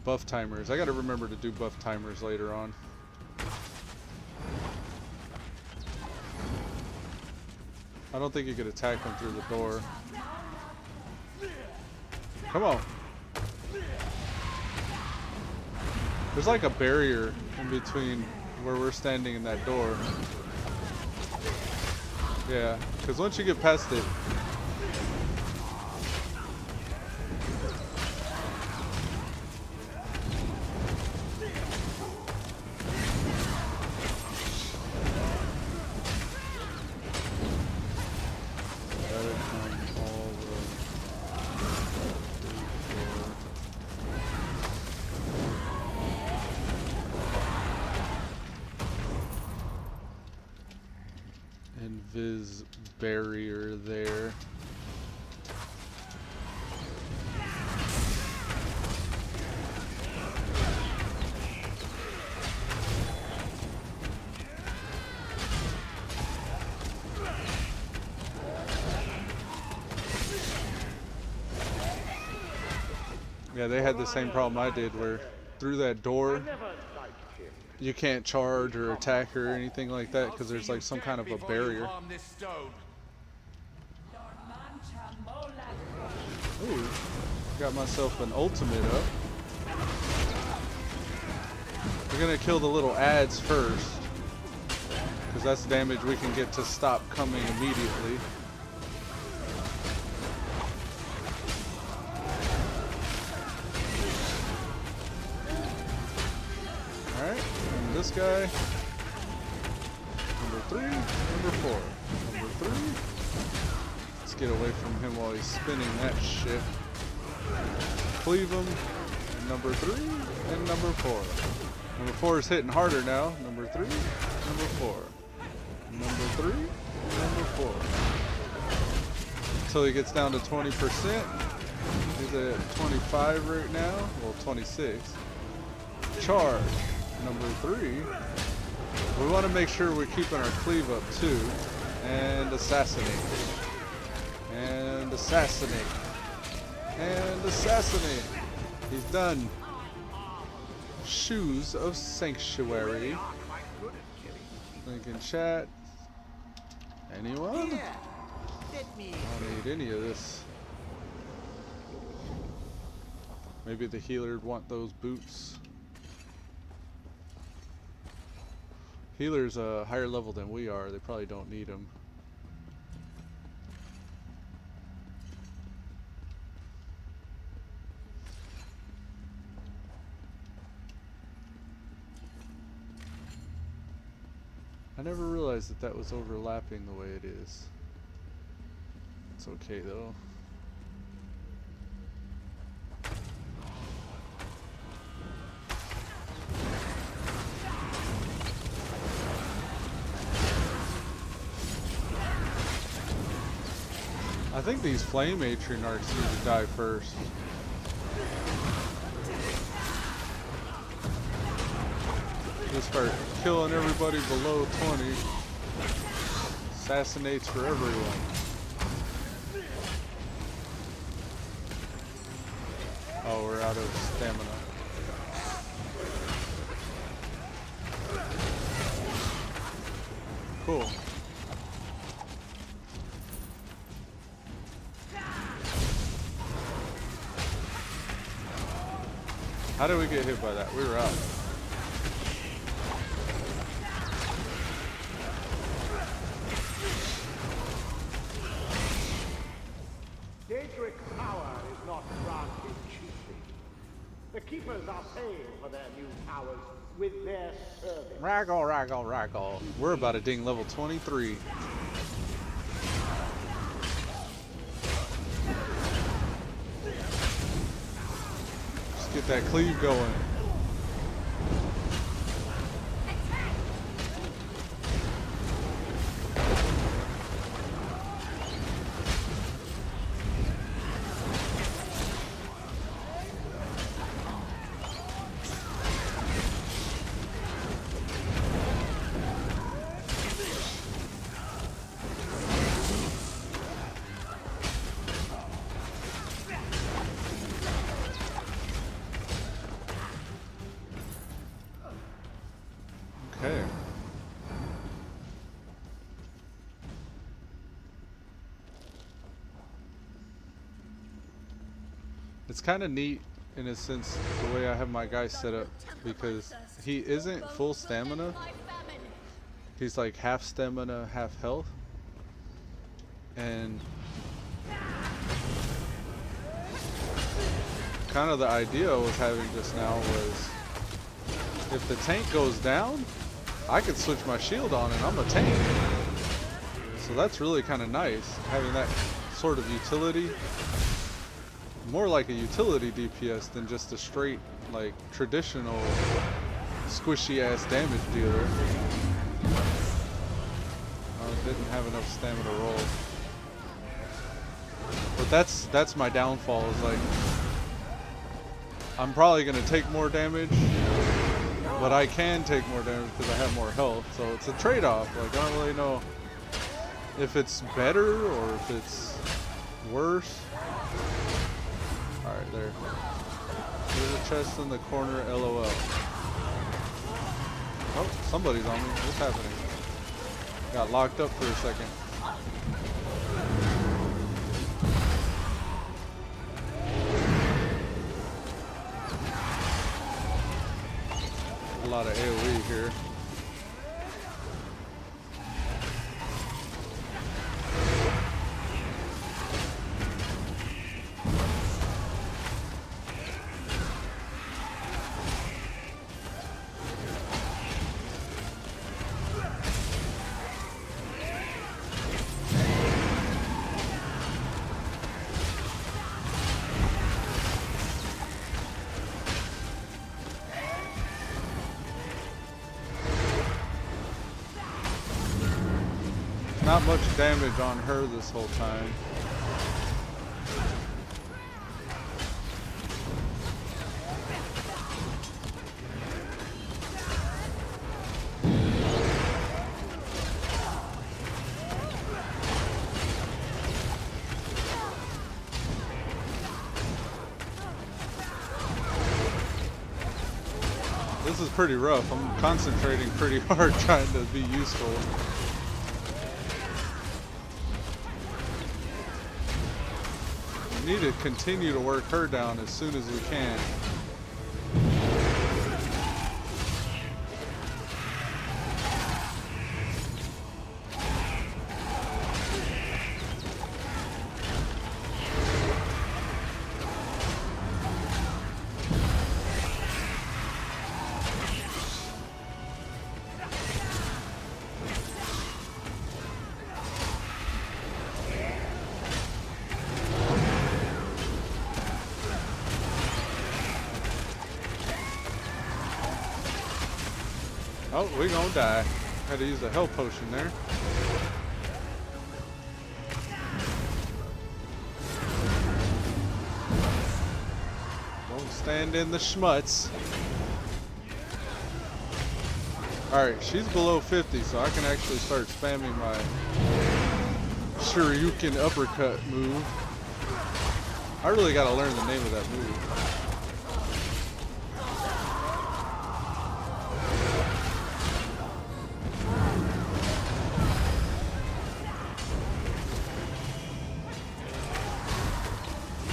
Buff timers. I gotta remember to do buff timers later on. I don't think you could attack him through the door. Come on. There's like a barrier in between where we're standing and that door. Yeah, because once you get past it, invis barrier there. Yeah, they had the same problem I did, where through that door you can't charge or attack or anything like that because there's like some kind of a barrier. Ooh, got myself an ultimate up. We're gonna kill the little ads first because that's damage we can get to stop coming immediately. This guy, number 3, number 4, number 3. Let's get away from him while he's spinning that shit. Cleave him, number 3, and number 4. Number 4 is hitting harder now. Number 3, number 4, number 3, number 4. Until he gets down to 20%. He's at 25 right now. Well, 26. Charge. Number 3, we want to make sure we're keeping our cleave up too. And assassinate. And assassinate. And assassinate. He's done. Shoes of Sanctuary. Link in chat. Anyone? I don't need any of this. Maybe the healer would want those boots. Healer's a higher level than we are. They probably don't need them. I never realized that that was overlapping the way it is. It's okay though. I think these flame atronarchs need to die first. Just start killing everybody below 20. Assassinates for everyone. Oh, we're out of stamina. Cool. How did we get hit by that? We were out. Daedric power is not granted cheaply. The keepers are paying for their new powers with their service. Raggle, raggle, raggle. We're about to ding level 23. Just get that cleave going. Okay. It's kind of neat in a sense the way I have my guy set up, because he isn't full stamina. He's like half stamina, half health. And kind of the idea I was having just now was, if the tank goes down, I can switch my shield on and I'm a tank. So that's really kind of nice, having that sort of utility. More like a utility DPS than just a straight, like, traditional squishy ass damage dealer. Didn't have enough stamina to roll. But that's my downfall, is like, I'm probably gonna take more damage, but I can take more damage because I have more health. So it's a trade-off. Like, I don't really know if it's better or if it's worse. Alright, there. There's a chest in the corner, LOL. Oh, somebody's on me. What's happening? Got locked up for a second. A lot of AoE here. Not much damage on her this whole time. This is pretty rough. I'm concentrating pretty hard trying to be useful. We need to continue to work her down as soon as we can. Oh, we gonna die. Had to use a health potion there. Don't stand in the schmutz. Alright, she's below 50, so I can actually start spamming my Shoryuken uppercut move. I really gotta learn the name of that move.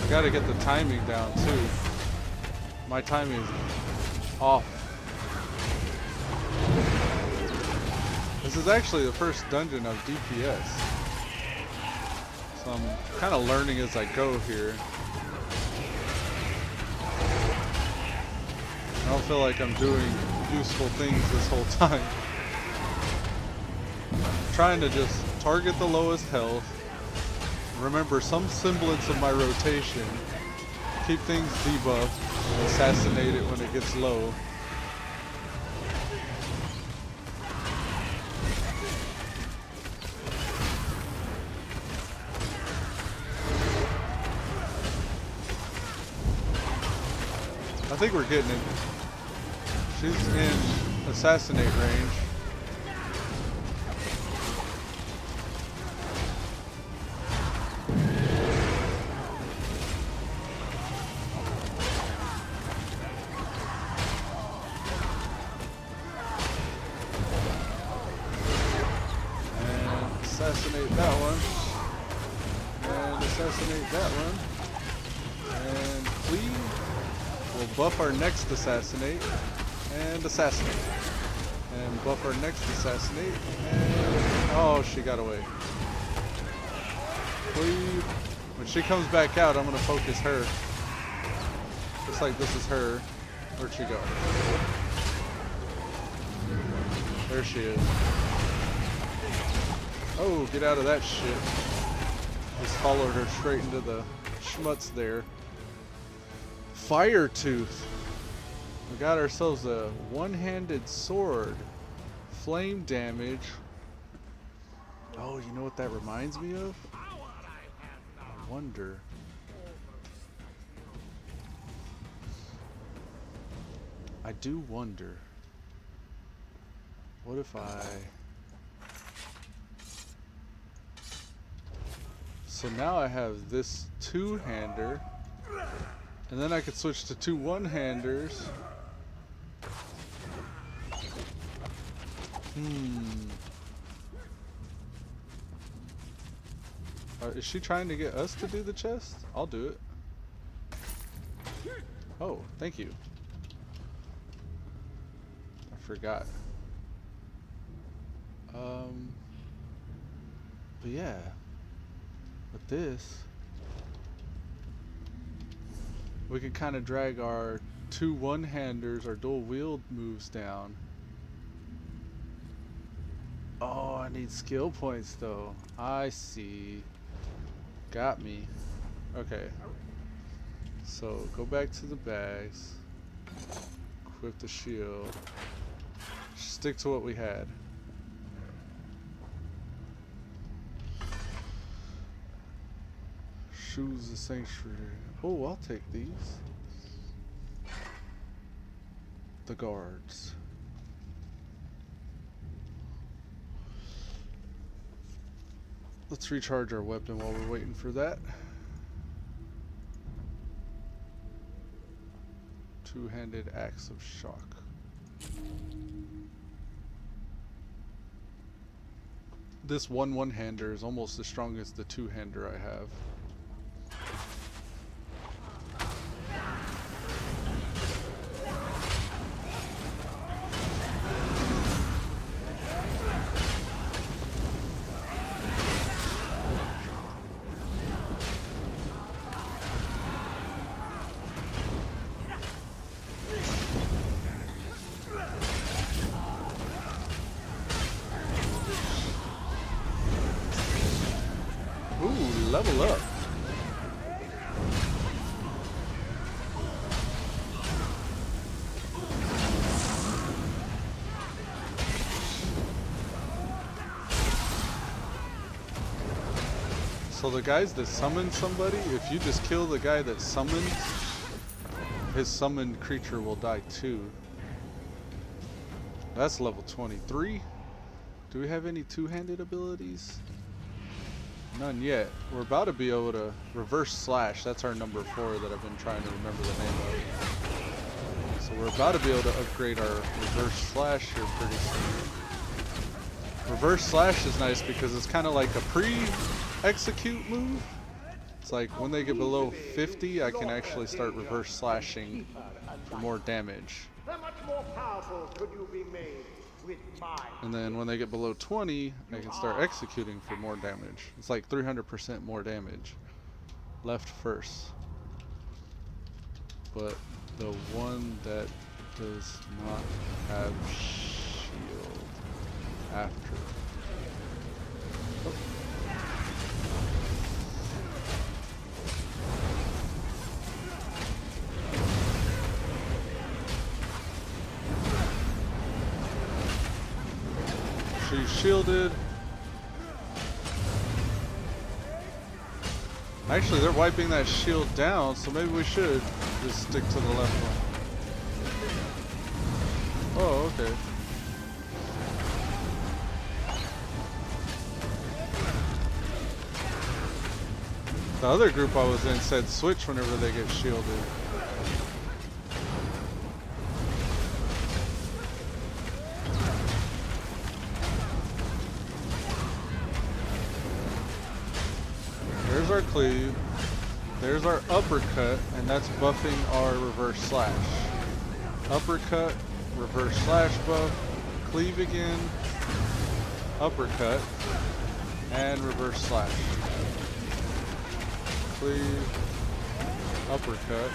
Got to get the timing down too. My timing is off. This is actually the first dungeon of DPS, so I'm kind of learning as I go here. I don't feel like I'm doing useful things this whole time. I'm trying to just target the lowest health, remember some semblance of my rotation, keep things debuffed, and assassinate it when it gets low. I think we're getting it. She's in assassinate range. And assassinate that one. And assassinate that one. And cleave. We'll buff our next assassinate, and assassinate. And buff our next assassinate, and... oh, she got away. Cleave. When she comes back out, I'm going to focus her. Just like this is her. Where'd she go? There she is. Oh, get out of that shit. Just followed her straight into the schmutz there. Fire Tooth. We got ourselves a one-handed sword. Flame damage. Oh, you know what that reminds me of? I wonder. I do wonder. What if I... So now I have this two-hander. And then I could switch to two one-handers. Is she trying to get us to do the chest? I'll do it. Oh, thank you. I forgot. But yeah. With this... we can kind of drag our two one-handers, our dual wield moves down. Oh, I need skill points though. I see. Got me. Okay. So go back to the bags. Equip the shield. Stick to what we had. Shoes the sanctuary. Oh, I'll take these. The guards. Let's recharge our weapon while we're waiting for that. Two-handed axe of shock. This one-hander is almost as strong as the two-hander I have. Level up. So the guys that summon somebody, if you just kill the guy that summons, his summoned creature will die too. That's level 23. Do we have any two-handed abilities? None yet. We're about to be able to reverse slash. That's our number 4 that I've been trying to remember the name of. So we're about to be able to upgrade our reverse slash here pretty soon. Reverse slash is nice because it's kind of like a pre-execute move. It's like when they get below 50, I can actually start reverse slashing for more damage. How much more powerful could you be made with mine? And then when they get below 20, I can start executing for more damage. It's like 300% more damage. Left first. But the one that does not have shield after. Oh. She's shielded. Actually, they're wiping that shield down, so maybe we should just stick to the left one. Oh, okay. The other group I was in said switch whenever they get shielded. There's our cleave. There's our uppercut, and that's buffing our reverse slash. Uppercut, reverse slash buff, cleave again, uppercut, and reverse slash. Cleave, uppercut,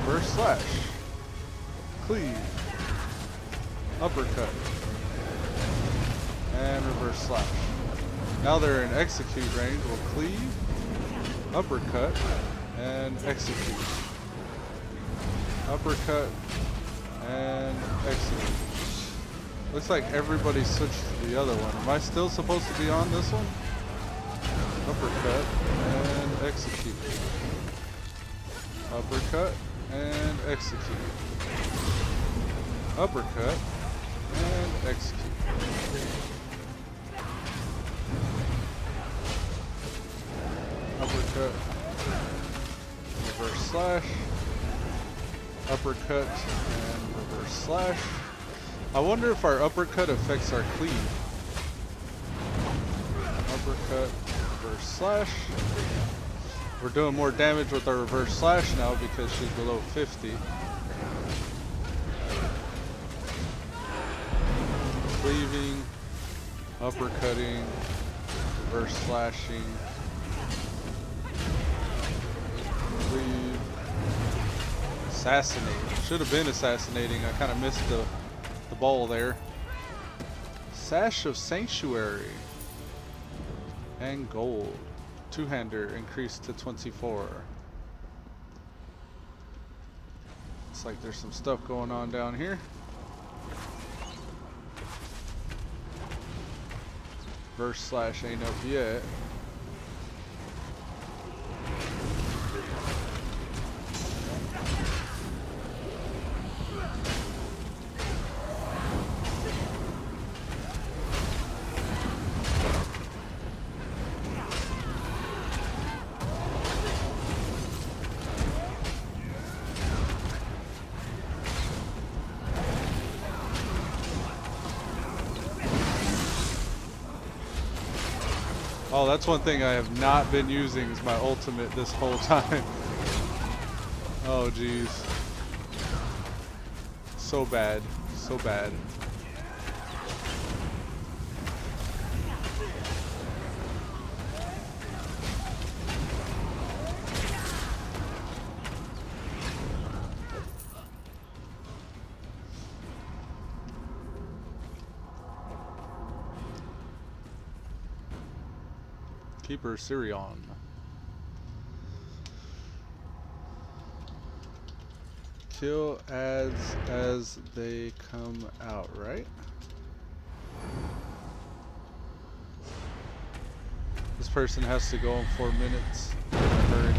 reverse slash, cleave, uppercut, and reverse slash. Now they're in execute range. We'll cleave, uppercut, and execute. Uppercut, and execute. Looks like everybody switched to the other one. Am I still supposed to be on this one? Uppercut, and execute. Uppercut, and execute. Uppercut, and execute. Uppercut, reverse slash, uppercut, and reverse slash. I wonder if our uppercut affects our cleave. Uppercut, reverse slash. We're doing more damage with our reverse slash now because she's below 50. Cleaving, uppercutting, reverse slashing. Cleave. Assassinate. Should have been assassinating. I kind of missed the ball there. Sash of Sanctuary. And gold. Two-hander increased to 24. Looks like there's some stuff going on down here. Reverse slash ain't up yet. Oh, that's one thing I have not been using is my ultimate this whole time. Oh, geez. So bad. So bad. Keeper Sirion. Kill ads as they come out, right? This person has to go in 4 minutes. Hurry.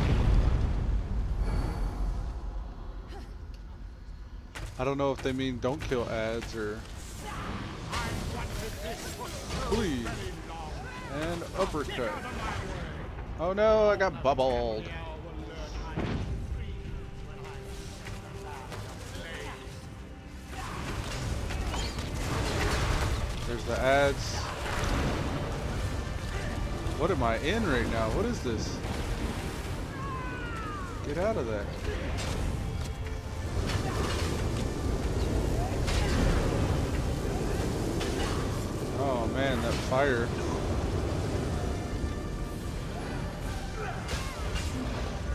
I don't know if they mean don't kill ads or please. And uppercut. Oh no, I got bubbled. There's the ads. What am I in right now? What is this? Get out of that. Oh man, that fire.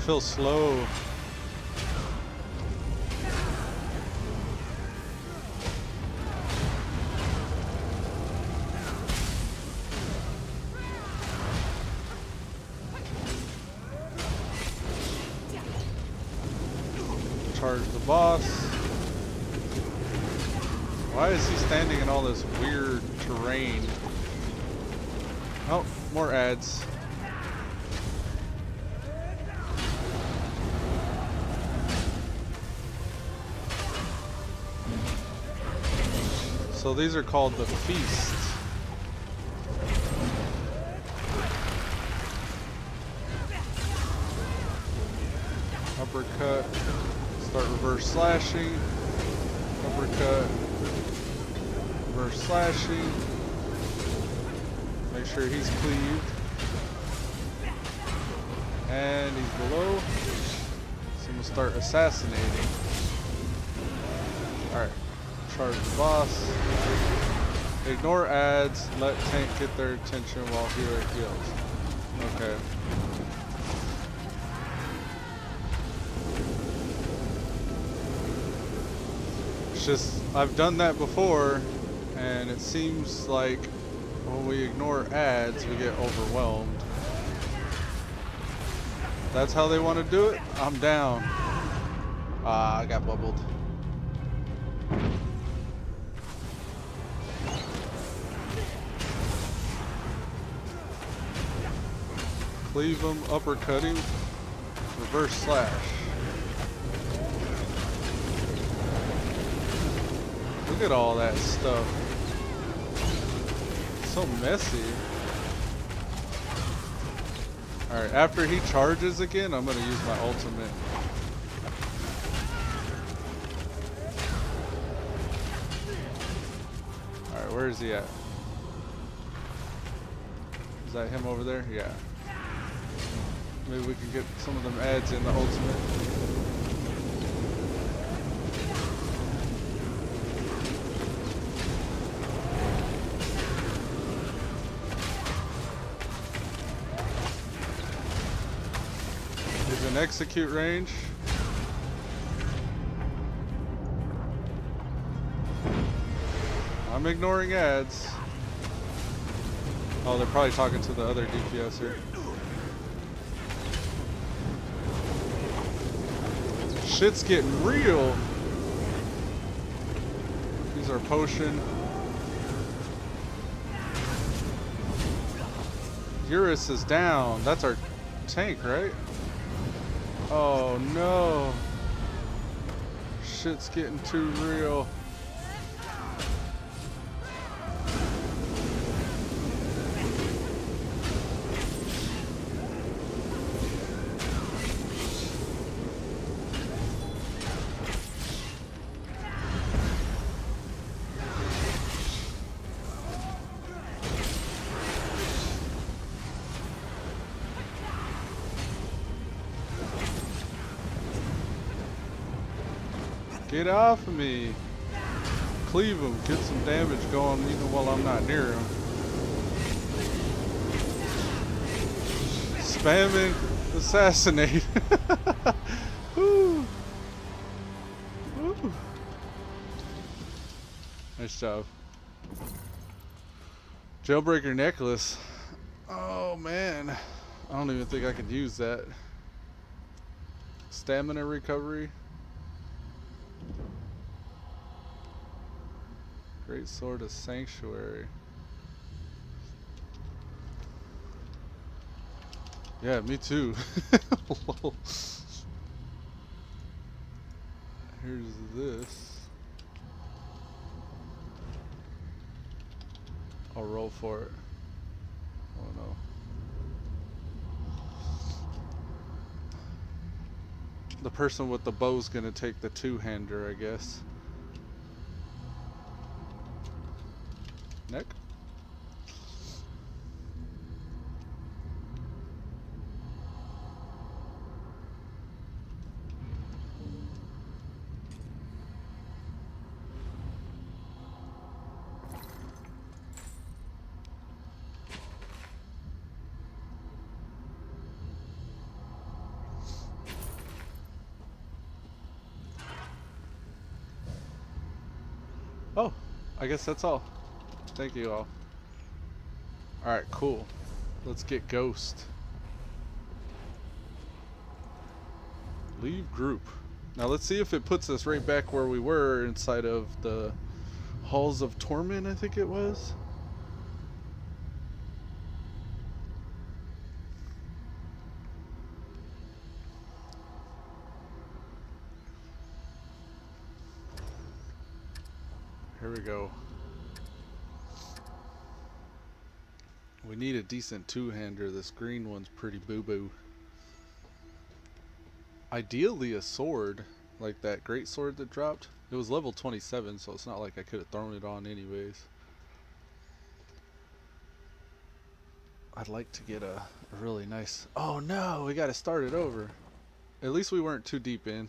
Feels slow. Charge the boss. Why is he standing in all this weird terrain? Oh, more ads. So these are called the feasts. Uppercut, start reverse slashing, uppercut, reverse slashing, make sure he's cleaved, and he's below, so I'm going to start assassinating. Alright, charge the boss, ignore ads, let tank get their attention while healer heals. Okay. It's just, I've done that before, and it seems like when we ignore ads, we get overwhelmed. That's how they want to do it? I'm down. Ah, I got bubbled. Cleave him, uppercut him, reverse slash. Look at all that stuff. So messy. Alright, after he charges again, I'm going to use my ultimate. Alright, where is he at? Is that him over there? Yeah. Maybe we can get some of them ads in the ultimate. He's in execute range. I'm ignoring ads. Oh, they're probably talking to the other DPS here. Shit's getting real. Use our potion. Eurus is down. That's our tank, right? Oh no. Shit's getting too real. Get off of me. Cleave him. Get some damage going even while I'm not near him. Spamming. Assassinate. Woo. Woo. Nice job. Jailbreaker necklace. Oh man. I don't even think I could use that. Stamina recovery. Great Sword of Sanctuary. Yeah, me too. Here's this. I'll roll for it. Oh no. The person with the bow's gonna take the two-hander, I guess. Neck. Oh, I guess that's all. Thank you all. Alright, cool. Let's get Ghost. Leave group. Now let's see if it puts us right back where we were inside of the Halls of Torment, I think it was. Here we go. We need a decent two-hander. This green one's pretty boo-boo. Ideally a sword, like that great sword that dropped. It was level 27, so it's not like I could have thrown it on anyways. I'd like to get a really nice... Oh no, we gotta start it over. At least we weren't too deep in.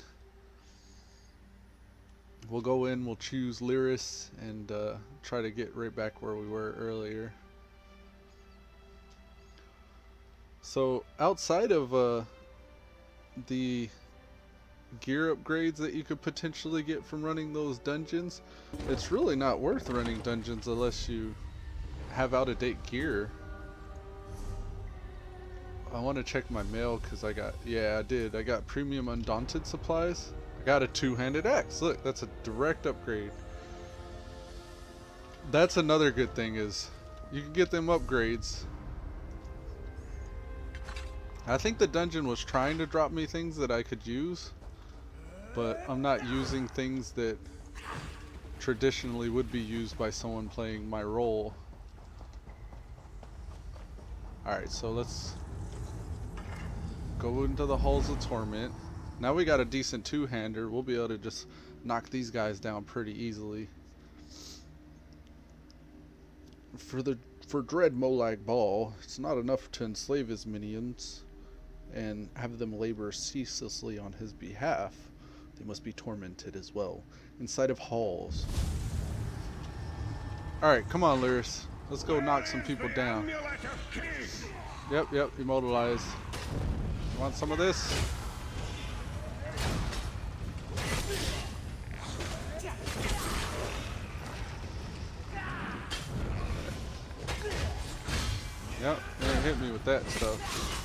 We'll go in, we'll choose Lyris, and try to get right back where we were earlier. So outside of the gear upgrades that you could potentially get from running those dungeons, it's really not worth running dungeons unless you have out-of-date gear. I want to check my mail because I got, yeah, I did. I got premium undaunted supplies. I got a two-handed axe. Look, that's a direct upgrade. That's another good thing is you can get them upgrades. I think the dungeon was trying to drop me things that I could use, but I'm not using things that traditionally would be used by someone playing my role. Alright, so let's go into the Halls of Torment. Now we got a decent two-hander. We'll be able to just knock these guys down pretty easily. For Dread Molag Ball, it's not enough to enslave his minions and have them labor ceaselessly on his behalf. They must be tormented as well, inside of halls. Alright, come on, Lyris. Let's go knock some people down. Yep, immobilized. You want some of this? Yep, they ain't hit me with that stuff.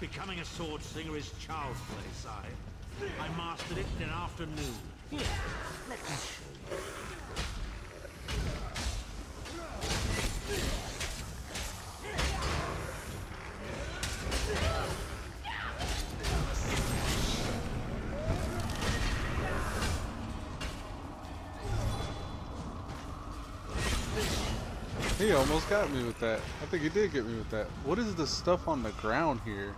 Becoming a sword slinger is child's play, Sai. I mastered it in an afternoon. Here, let me show you. He almost got me with that. I think he did get me with that. What is the stuff on the ground here?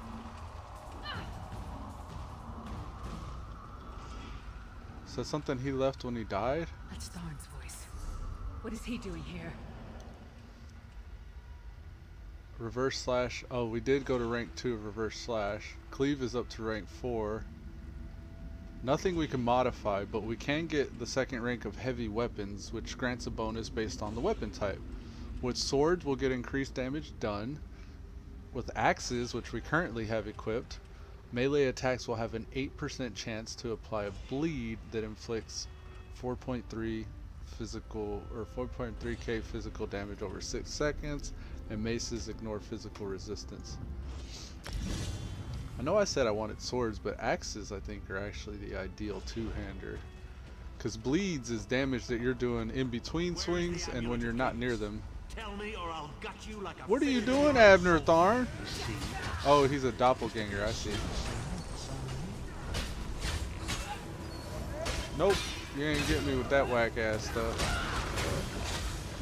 Is that something he left when he died? That's Tharn's voice. What is he doing here? Reverse slash. Oh, we did go to rank 2 of reverse slash. Cleave is up to rank 4. Nothing we can modify, but we can get the second rank of heavy weapons, which grants a bonus based on the weapon type. With swords, we'll get increased damage done. With axes, which we currently have equipped, melee attacks will have an 8% chance to apply a bleed that inflicts 4.3 physical or 4.3k physical damage over 6 seconds, and maces ignore physical resistance. I know I said I wanted swords, but axes I think are actually the ideal two-hander. Because bleeds is damage that you're doing in between swings and when you're not near them. Tell me or I'll gut you like a... What are you doing, Abner Tharn? Oh, he's a doppelganger, I see. Nope, you ain't getting me with that whack-ass stuff.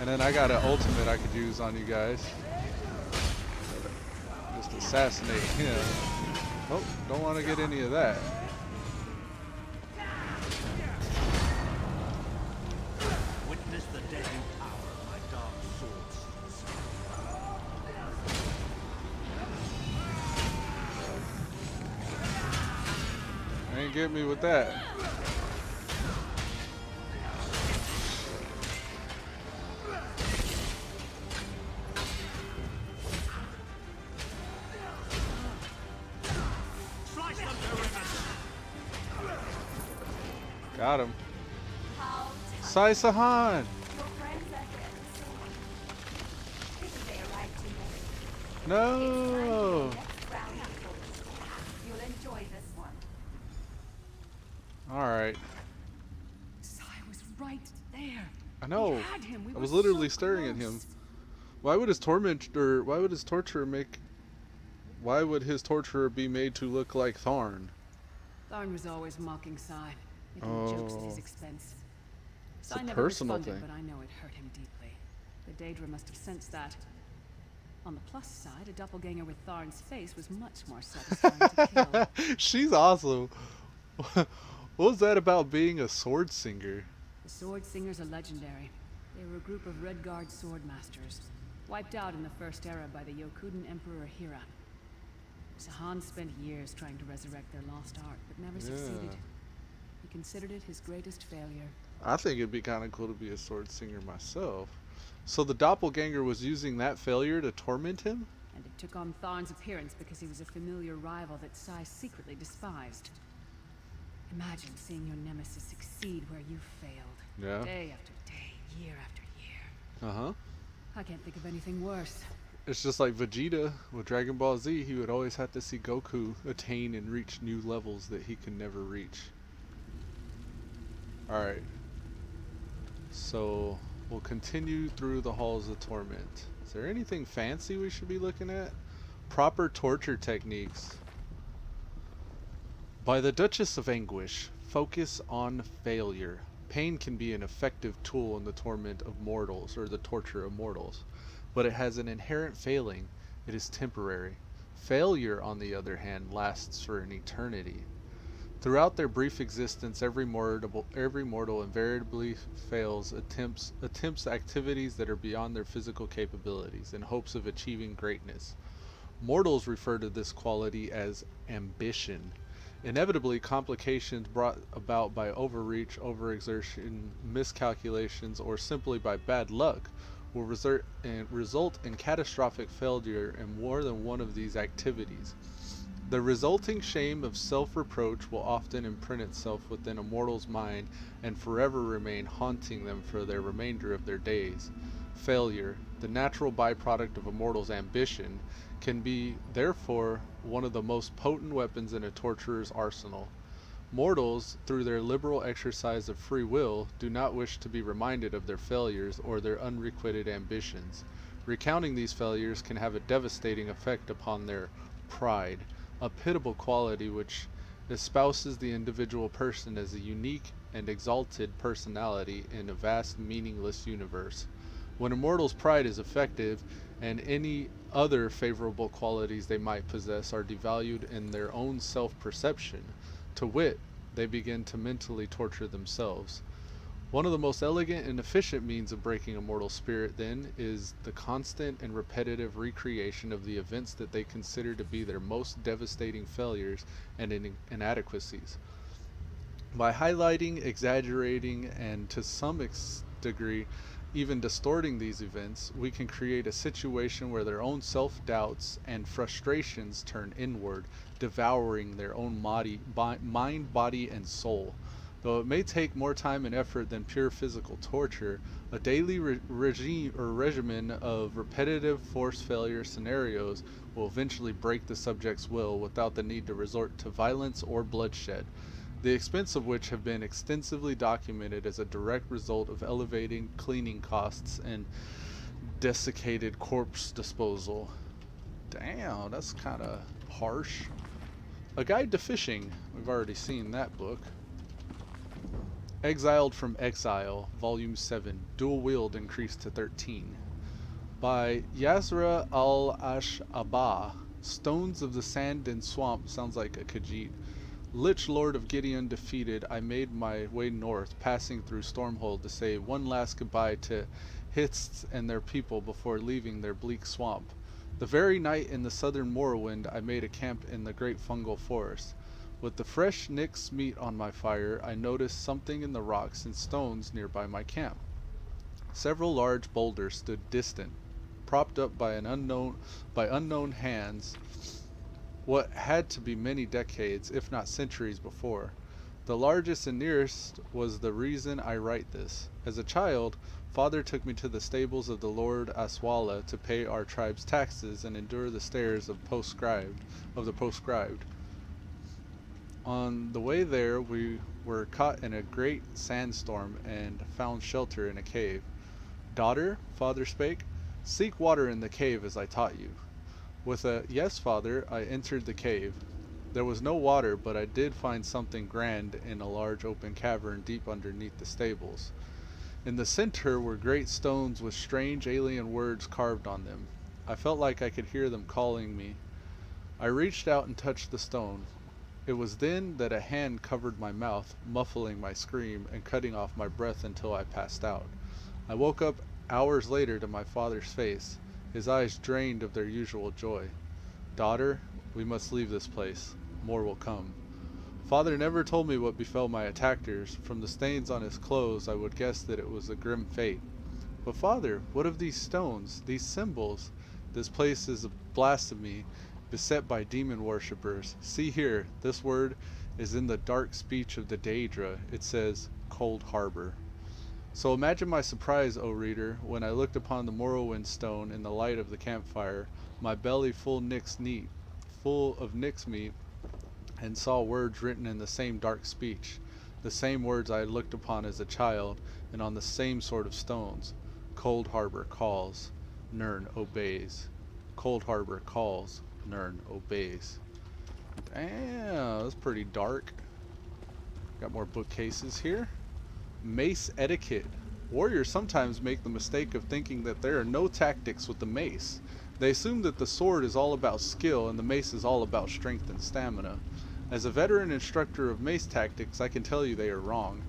And then I got an ultimate I could use on you guys. Just assassinate him. Oh, don't want to get any of that. Witness the deadly power of my dark swords. Ain't get me with that. Got him. Sai Sahan! No! Alright. Sai was right there. I know. We had him. We I were was literally so staring at close. him. Why would his torturer be made to look like Tharn? Tharn was always mocking Sai, making jokes at his expense. It's a Sai never personal responded, thing. but I know it hurt him deeply. The Daedra must have sensed that. On the plus side, a doppelganger with Tharn's face was much more satisfying to kill. She's awesome. What was that about being a sword singer? The Sword Singers are legendary. They were a group of Red Guard sword masters, wiped out in the First Era by the Yokudan Emperor Hira. Sahan spent years trying to resurrect their lost art, but never succeeded. He considered it his greatest failure. I think it'd be kind of cool to be a sword singer myself. So the doppelganger was using that failure to torment him? And it took on Tharn's appearance because he was a familiar rival that Sai secretly despised. Imagine seeing your nemesis succeed where you failed. Yeah. Day after day, year after year. Uh-huh. I can't think of anything worse. It's just like Vegeta with Dragon Ball Z. He would always have to see Goku attain and reach new levels that he could never reach. Alright. So, we'll continue through the Halls of Torment. Is there anything fancy we should be looking at? Proper torture techniques. By the Duchess of Anguish, focus on failure. Pain can be an effective tool in the torment of mortals, or the torture of mortals, but it has an inherent failing. It is temporary. Failure, on the other hand, lasts for an eternity. Throughout their brief existence, every mortal invariably fails, attempts activities that are beyond their physical capabilities in hopes of achieving greatness. Mortals refer to this quality as ambition. Inevitably, complications brought about by overreach, overexertion, miscalculations, or simply by bad luck will result in catastrophic failure in more than one of these activities. The resulting shame of self-reproach will often imprint itself within a mortal's mind and forever remain haunting them for the remainder of their days. Failure, the natural byproduct of a mortal's ambition, can be, therefore, one of the most potent weapons in a torturer's arsenal. Mortals, through their liberal exercise of free will, do not wish to be reminded of their failures or their unrequited ambitions. Recounting these failures can have a devastating effect upon their pride, a pitiable quality which espouses the individual person as a unique and exalted personality in a vast, meaningless universe. When a mortal's pride is effective, and any other favorable qualities they might possess are devalued in their own self-perception, to wit, they begin to mentally torture themselves. One of the most elegant and efficient means of breaking a mortal spirit, then, is the constant and repetitive recreation of the events that they consider to be their most devastating failures and inadequacies. By highlighting, exaggerating, and to some degree, even distorting these events, we can create a situation where their own self-doubts and frustrations turn inward, devouring their own mind, body, and soul. Though it may take more time and effort than pure physical torture, a daily regimen of repetitive force failure scenarios will eventually break the subject's will without the need to resort to violence or bloodshed, the expense of which have been extensively documented as a direct result of elevating cleaning costs and desiccated corpse disposal. Damn, that's kind of harsh. A Guide to Fishing. We've already seen that book. Exiled from Exile, Volume 7, Dual Wield increased to 13. By Yazra al-Ash'aba. Stones of the Sand and Swamp sounds like a Khajiit. Lich Lord of Gideon defeated, I made my way north, passing through Stormhold to say one last goodbye to Hitths and their people before leaving their bleak swamp. The very night in the southern Morrowind, I made a camp in the great fungal forest. With the fresh Nyx meat on my fire, I noticed something in the rocks and stones nearby my camp. Several large boulders stood distant, propped up by unknown hands, what had to be many decades, if not centuries before. The largest and nearest was the reason I write this. As a child, Father took me to the stables of the Lord Aswala to pay our tribe's taxes and endure the stares of the proscribed. On the way there, we were caught in a great sandstorm and found shelter in a cave. Daughter, father spake, seek water in the cave as I taught you. With a yes, father, I entered the cave. There was no water, but I did find something grand in a large open cavern deep underneath the stables. In the center were great stones with strange alien words carved on them. I felt like I could hear them calling me. I reached out and touched the stone. It was then that a hand covered my mouth, muffling my scream and cutting off my breath until I passed out. I woke up hours later to my father's face, his eyes drained of their usual joy. Daughter, we must leave this place. More will come. Father never told me what befell my attackers. From the stains on his clothes, I would guess that it was a grim fate. But father, what of these stones, these symbols? This place is a blasphemy, beset by demon worshippers. See here, this word is in the dark speech of the Daedra. It says, Cold Harbor. So imagine my surprise, O reader, when I looked upon the Morrowind stone in the light of the campfire, my belly full of Nyx meat, and saw words written in the same dark speech, the same words I had looked upon as a child, and on the same sort of stones. Cold Harbor calls, Nirn obeys. Cold Harbor calls, Nirn obeys. Damn, that's pretty dark. Got more bookcases here. Mace etiquette. Warriors sometimes make the mistake of thinking that there are no tactics with the mace. They assume that the sword is all about skill and the mace is all about strength and stamina. As a veteran instructor of mace tactics, I can tell you they are wrong.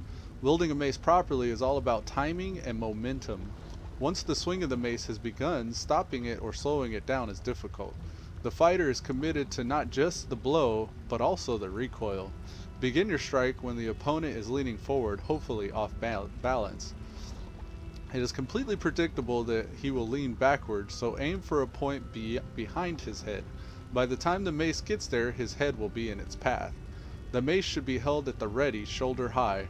Wielding a mace properly is all about timing and momentum. Once the swing of the mace has begun, stopping it or slowing it down is difficult. The fighter is committed to not just the blow, but also the recoil. Begin your strike when the opponent is leaning forward, hopefully off balance. It is completely predictable that he will lean backwards, so aim for a point behind his head. By the time the mace gets there, his head will be in its path. The mace should be held at the ready, shoulder high.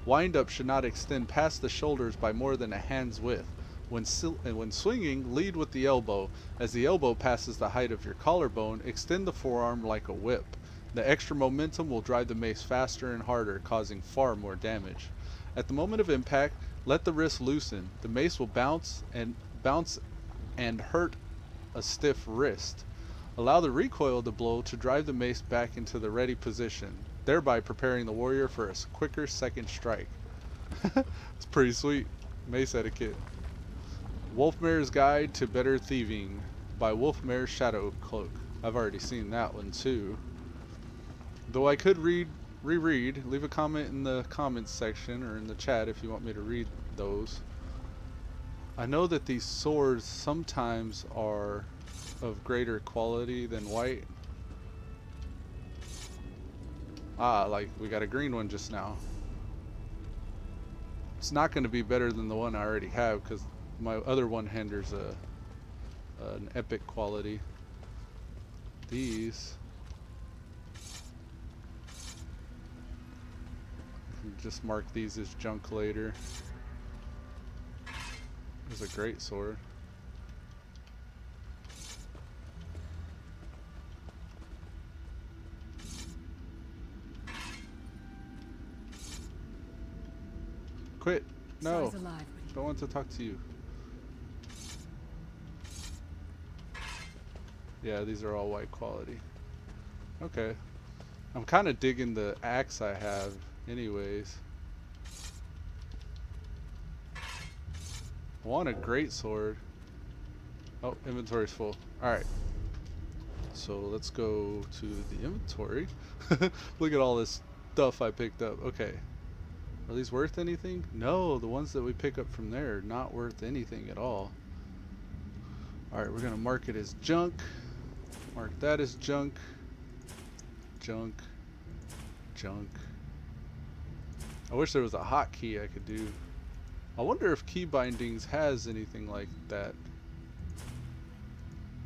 Wind-up should not extend past the shoulders by more than a hand's width. When swinging, lead with the elbow. As the elbow passes the height of your collarbone, extend the forearm like a whip. The extra momentum will drive the mace faster and harder, causing far more damage. At the moment of impact, let the wrist loosen. The mace will bounce and hurt a stiff wrist. Allow the recoil of the blow to drive the mace back into the ready position, thereby preparing the warrior for a quicker second strike. It's pretty sweet. Mace etiquette. Wolfmare's Guide to Better Thieving by Wolfmare's Shadow Cloak. I've already seen that one too. Though I could reread, leave a comment in the comments section or in the chat if you want me to read those. I know that these swords sometimes are of greater quality than white. Ah, like we got a green one just now. It's not going to be better than the one I already have because my other one hinders an epic quality. These I can just mark these as junk later. This is a great sword. Quit. No. Sai's alive, but Don't want to talk to you. Yeah, these are all white quality. Okay. I'm kind of digging the axe I have anyways. I want a great sword. Oh, inventory's full. Alright. So let's go to the inventory. Look at all this stuff I picked up. Okay. Are these worth anything? No, the ones that we pick up from there are not worth anything at all. Alright, we're going to mark it as junk. Mark that as junk. Junk. Junk. I wish there was a hotkey I could do. I wonder if key bindings has anything like that.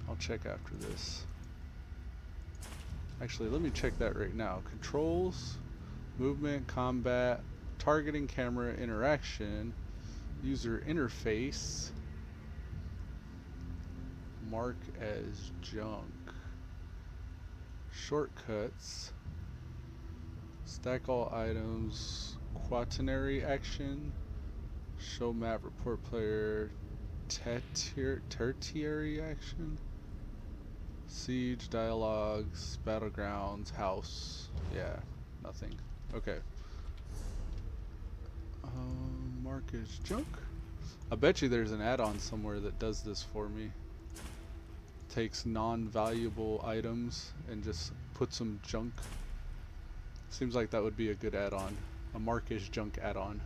I'll check after this. Actually, let me check that right now. Controls, movement, combat, targeting, camera, interaction, user interface, mark as junk, shortcuts, Stack all items. Quaternary action. Show map, report player. Tertiary action. Siege, dialogues, battlegrounds, house. Yeah, nothing. Okay. Mark as junk. I bet you there's an add-on somewhere that does this for me. Takes non-valuable items and just puts some junk. Seems like that would be a good add-on. A mark as junk add-on.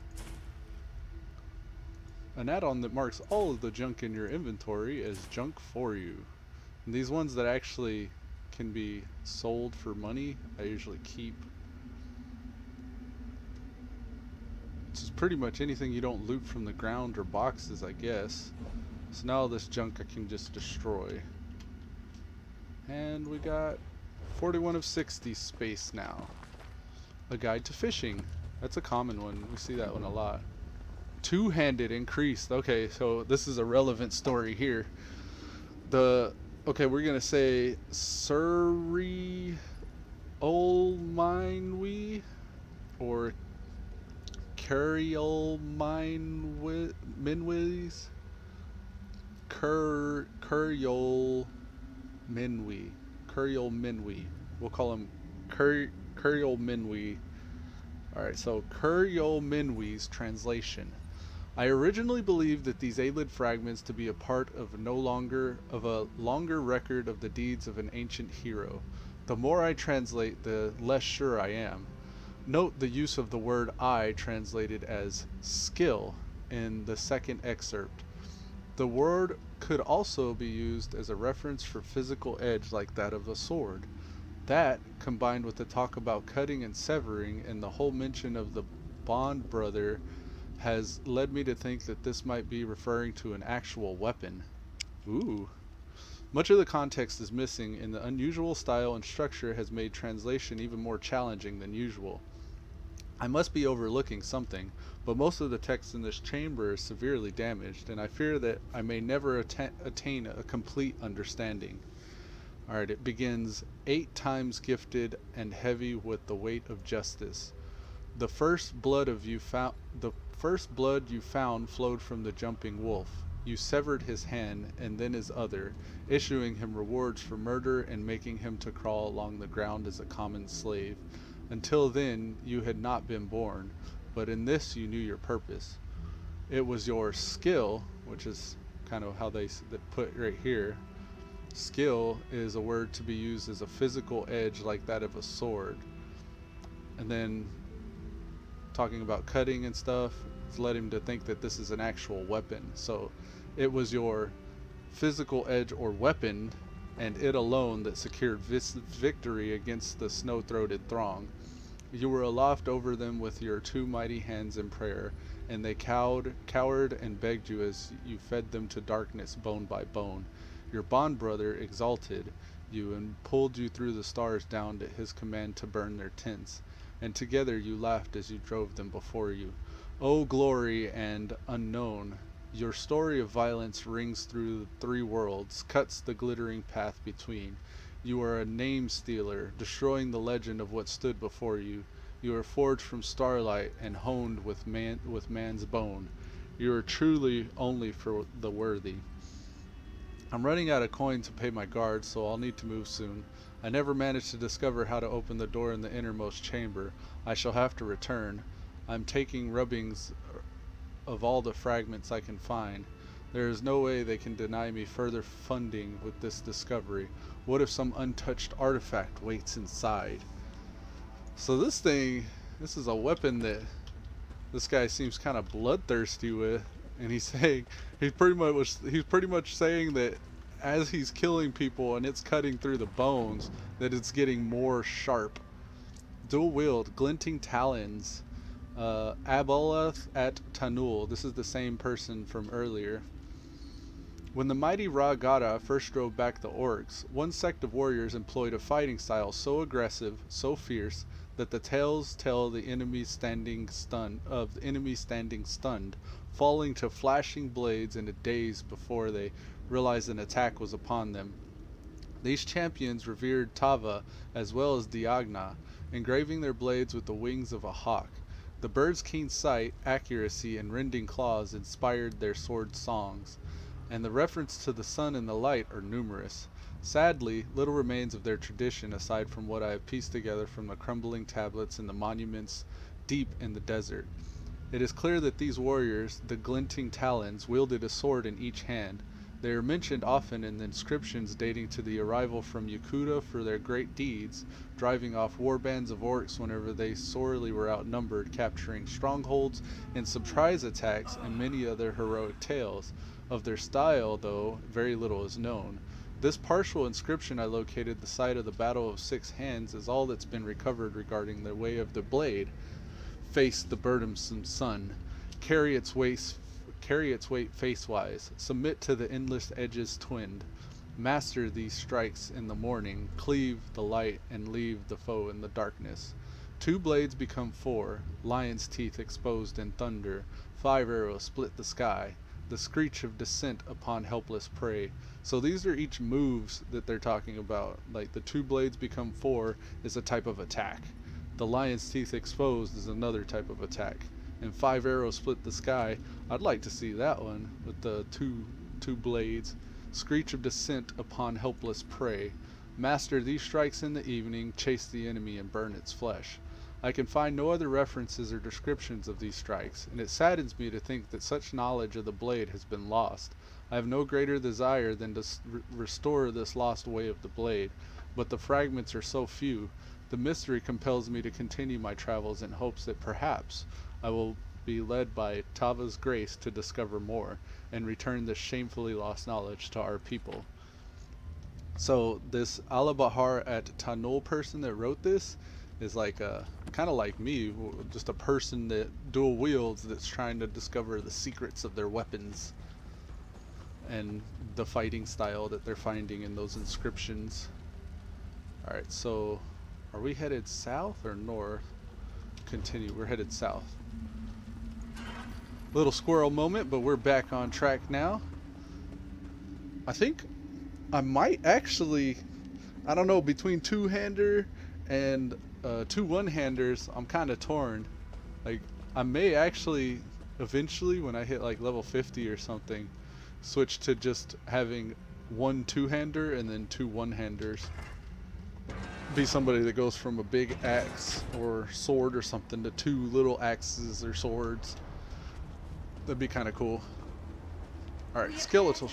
An add-on that marks all of the junk in your inventory as junk for you. And these ones that actually can be sold for money, I usually keep. This is pretty much anything you don't loot from the ground or boxes, I guess. So now all this junk I can just destroy. And we got 41 of 60 space now. A guide to fishing. That's a common one. We see that one a lot. Two-handed increased. Okay, so this is a relevant story here. Okay, we're gonna say Surrey Olminwe or Curiol Minwis. Curiol Minwi. We'll call him Curiol Minwi. Alright, so Curiol Minwi's translation. I originally believed that these Elude fragments to be a part of a longer record of the deeds of an ancient hero. The more I translate, the less sure I am. Note the use of the word I translated as skill in the second excerpt. The word could also be used as a reference for physical edge like that of a sword. That, combined with the talk about cutting and severing and the whole mention of the bond brother, has led me to think that this might be referring to an actual weapon. Ooh. Much of the context is missing, and the unusual style and structure has made translation even more challenging than usual. I must be overlooking something, but most of the text in this chamber is severely damaged, and I fear that I may never attain a complete understanding. Alright, it begins 8 times gifted and heavy with the weight of justice. The first blood you found flowed from the jumping wolf. You severed his hand and then his other, issuing him rewards for murder and making him to crawl along the ground as a common slave. Until then, you had not been born, but in this you knew your purpose. It was your skill, which is kind of how they put right here. Skill is a word to be used as a physical edge like that of a sword. And then talking about cutting and stuff, it's led him to think that this is an actual weapon. So it was your physical edge or weapon and it alone that secured victory against the snow-throated throng. You were aloft over them with your 2 mighty hands in prayer, and they cowered and begged you as you fed them to darkness bone by bone. Your bond brother exalted you and pulled you through the stars down at his command to burn their tents, and together you laughed as you drove them before you. O glory and unknown! Your story of violence rings through the 3 worlds, cuts the glittering path between. You are a name stealer, destroying the legend of what stood before you. You are forged from starlight and honed with man's bone. You are truly only for the worthy. I'm running out of coin to pay my guard, so I'll need to move soon. I never managed to discover how to open the door in the innermost chamber. I shall have to return. I'm taking rubbings of all the fragments I can find. There is no way they can deny me further funding with this discovery. What if some untouched artifact waits inside? So this is a weapon that this guy seems kind of bloodthirsty with, and he's pretty much saying that as he's killing people and it's cutting through the bones, that it's getting more sharp. Dual wield, glinting talons. Abolath at Tanul. This is the same person from earlier. When the mighty Ra-Gada first drove back the orcs, one sect of warriors employed a fighting style so aggressive, so fierce, that the tales tell the enemy standing stunned, falling to flashing blades in a daze before they realized an attack was upon them. These champions revered Tava as well as Diagna, engraving their blades with the wings of a hawk. The bird's keen sight, accuracy, and rending claws inspired their sword songs, and the reference to the sun and the light are numerous. Sadly, little remains of their tradition aside from what I have pieced together from the crumbling tablets and the monuments deep in the desert. It is clear that these warriors, the glinting talons, wielded a sword in each hand. They are mentioned often in the inscriptions dating to the arrival from Yakuta for their great deeds, driving off war bands of orcs whenever they sorely were outnumbered, capturing strongholds and surprise attacks, and many other heroic tales. Of their style, though, very little is known. This partial inscription I located the site of the Battle of Six Hands is all that's been recovered regarding the way of the blade. Face the burdensome sun, carry its weight facewise, submit to the endless edges twinned, master these strikes in the morning, cleave the light and leave the foe in the darkness. 2 blades become 4, lion's teeth exposed in thunder, 5 arrows split the sky, the screech of descent upon helpless prey. So these are each moves that they're talking about. Like the 2 blades become 4 is a type of attack. The lion's teeth exposed is another type of attack. And 5 arrows split the sky. I'd like to see that one with the two blades. Screech of descent upon helpless prey. Master these strikes in the evening, chase the enemy and burn its flesh. I can find no other references or descriptions of these strikes, and it saddens me to think that such knowledge of the blade has been lost. I have no greater desire than to restore this lost way of the blade, but the fragments are so few. The mystery compels me to continue my travels in hopes that perhaps I will be led by Tava's grace to discover more and return this shamefully lost knowledge to our people. So this Alabahar at Tanul person that wrote this is like kind of like me, just a person that dual wields that's trying to discover the secrets of their weapons and the fighting style that they're finding in those inscriptions. Alright, so are we headed south or north? Continue, we're headed south. Little squirrel moment, but we're back on track now. I think I might actually, I don't know, between two-hander and 2 one-handers, I'm kind of torn. Like, I may actually eventually, when I hit like level 50 or something, switch to just having 1 two-hander and then 2 one-handers. Be somebody that goes from a big axe or sword or something to 2 little axes or swords. That'd be kind of cool. Alright, skeletal.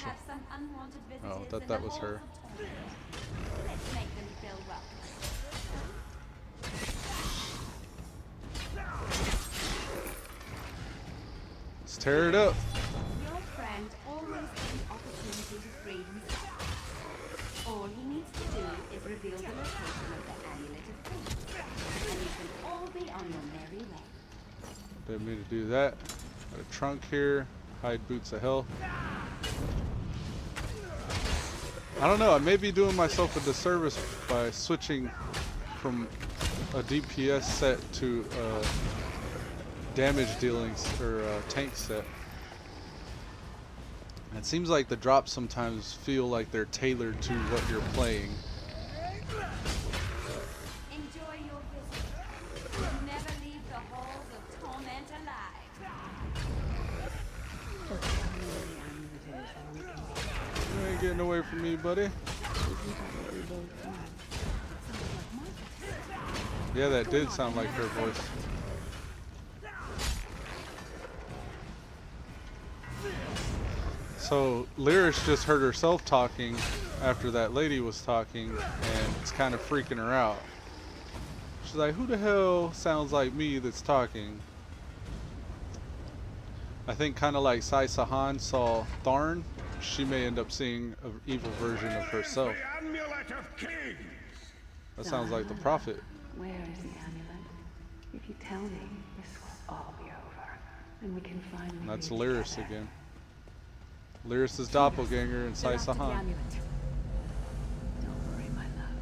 Oh, I thought that was her. Let's make them feel welcome. Let's tear it up. Your friend always has an opportunity to free himself. All he needs to do is reveal the location of the amulet of fate, and you can all be on your merry way. Didn't mean to do that. Got a trunk here. Hide boots of hell. I don't know. I may be doing myself a disservice by switching from a DPS set to damage dealing or tank set. It seems like the drops sometimes feel like they're tailored to what you're playing. Enjoy your visit. You'll never leave the halls of torment alive. You ain't getting away from me, buddy. Yeah, that did sound like her voice. So Lyris just heard herself talking after that lady was talking, and it's kind of freaking her out. She's like, who the hell sounds like me that's talking? I think kind of like Sai Sahan saw Tharn, she may end up seeing an evil version of herself. That sounds like the prophet. Where is the amulet? If you tell me, this will all be over, and we can finally. And that's Lyris again. Lyris' doppelganger and Sai Sahan. Don't worry, my love.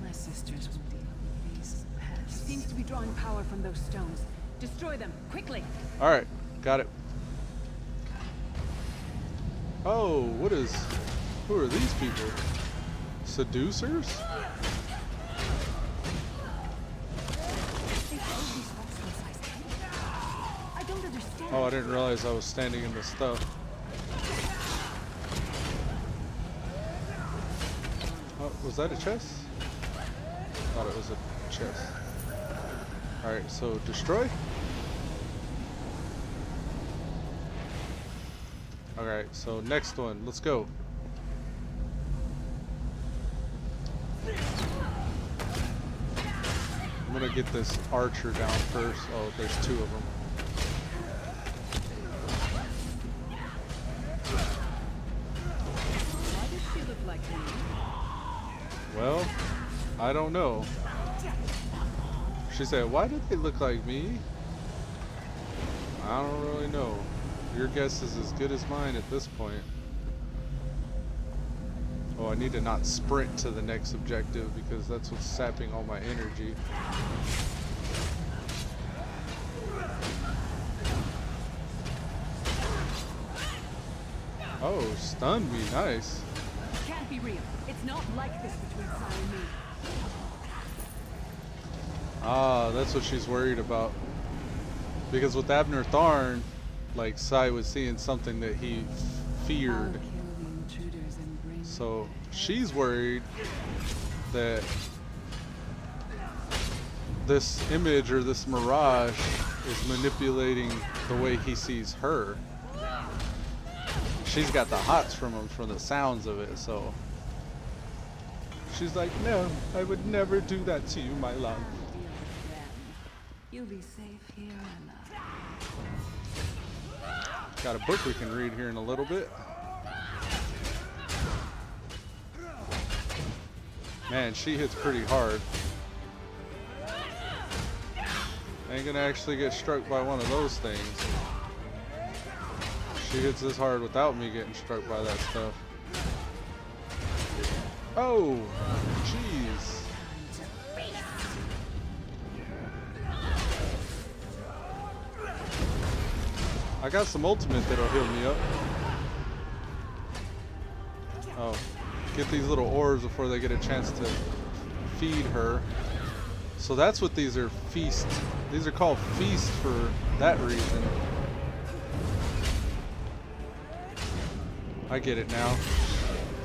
My sisters will deal with these pests. Seems to be drawing power from those stones. Destroy them quickly. All right, got it. Oh, who are these people? Seducers? don't understand. Oh, I didn't realize I was standing in the stuff. Oh, was that a chest? Thought it was a chest. Alright, so destroy. Alright, so next one. Let's go. I'm gonna get this archer down first. Oh, there's two of them. Why does she look like me? Well, I don't know. She said, why did they look like me? I don't really know. Your guess is as good as mine at this point. Oh, I need to not sprint to the next objective because that's what's sapping all my energy. Oh, stunned me. Nice. It can't be real. It's not like this between Sai and me. Ah, that's what she's worried about. Because with Abner Tharn, like, Sai was seeing something that he feared. So she's worried that this image or this mirage is manipulating the way he sees her. She's got the hots from him from the sounds of it, so she's like, no, I would never do that to you, my love. You'll be safe here, Emma. Got a book we can read here in a little bit. Man, she hits pretty hard. Ain't gonna actually get struck by one of those things. She hits this hard without me getting struck by that stuff. Oh, jeez. I got some ultimate that'll heal me up. Oh, get these little orbs before they get a chance to feed her. So that's what these are, feast. These are called feast for that reason. I get it now.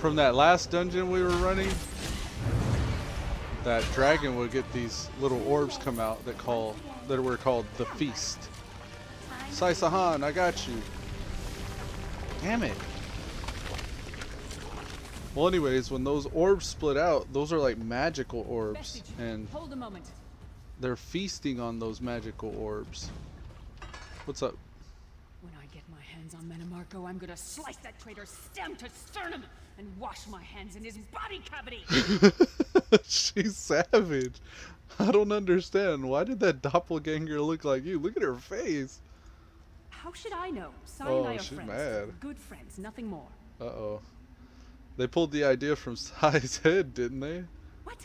From that last dungeon we were running, that dragon would get these little orbs come out that were called the feast. Sai Sahan, I got you. Damn it. Well, anyways, when those orbs split out, those are like magical orbs, and hold a moment. they're feasting on those magical orbs. What's up? When I get my hands on Menomarco, I'm gonna slice that traitor's stem to sternum and wash my hands in his body cavity. She's savage. I don't understand. Why did that doppelganger look like you? Look at her face. How should I know? Sai and I are she's friends. mad. Good friends, nothing more. Uh-oh. They pulled the idea from Sai's head, didn't they? What?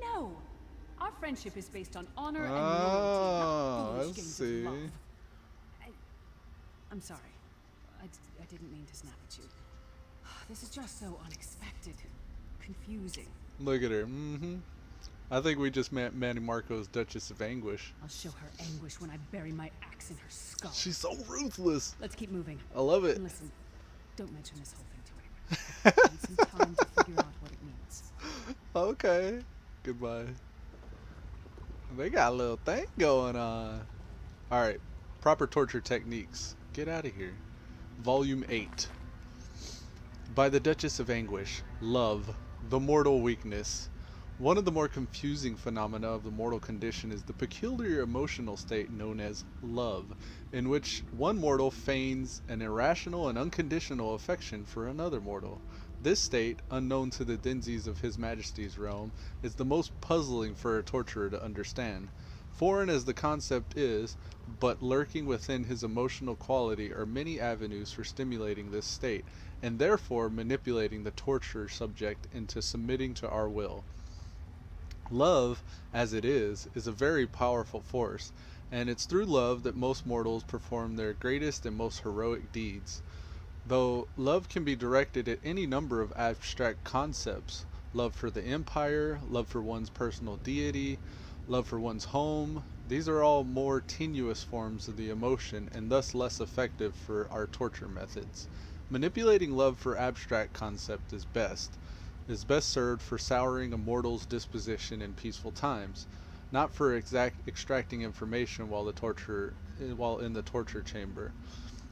No. Our friendship is based on honor and Oh, loyalty, not foolish I games see. of love. I'm sorry. I didn't mean to snap at you. This is just so unexpected. Confusing. Look at her. Mm-hmm. I think we just met Manny Marco's Duchess of Anguish. I'll show her anguish when I bury my axe in her skull. She's so ruthless. Let's keep moving. I love it. And listen, don't mention this whole thing to her. I need some time to figure out what it means. Okay. Goodbye. They got a little thing going on. Alright. Proper torture techniques. Get out of here. Volume 8. By the Duchess of Anguish. Love. The mortal weakness. One of the more confusing phenomena of the mortal condition is the peculiar emotional state known as love, in which one mortal feigns an irrational and unconditional affection for another mortal. This state, unknown to the Dinsies of His Majesty's realm, is the most puzzling for a torturer to understand. Foreign as the concept is, but lurking within his emotional quality are many avenues for stimulating this state, and therefore manipulating the torturer subject into submitting to our will. Love, as it is a very powerful force, and it's through love that most mortals perform their greatest and most heroic deeds. Though love can be directed at any number of abstract concepts, love for the empire, love for one's personal deity, love for one's home, These are all more tenuous forms of the emotion and thus less effective for our torture methods. Manipulating love for abstract concept is best served for souring a mortal's disposition in peaceful times, not for extracting information while in the torture chamber.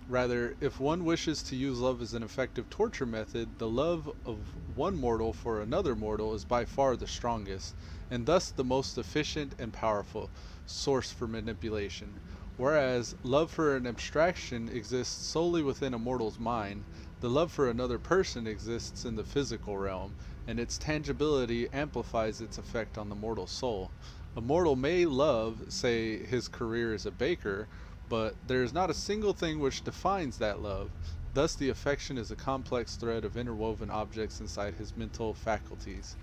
Rather, if one wishes to use love as an effective torture method, the love of one mortal for another mortal is by far the strongest, and thus the most efficient and powerful source for manipulation. Whereas love for an abstraction exists solely within a mortal's mind, the love for another person exists in the physical realm, and its tangibility amplifies its effect on the mortal soul. A mortal may love, say, his career as a baker, but there is not a single thing which defines that love. Thus the affection is a complex thread of interwoven objects inside his mental faculties.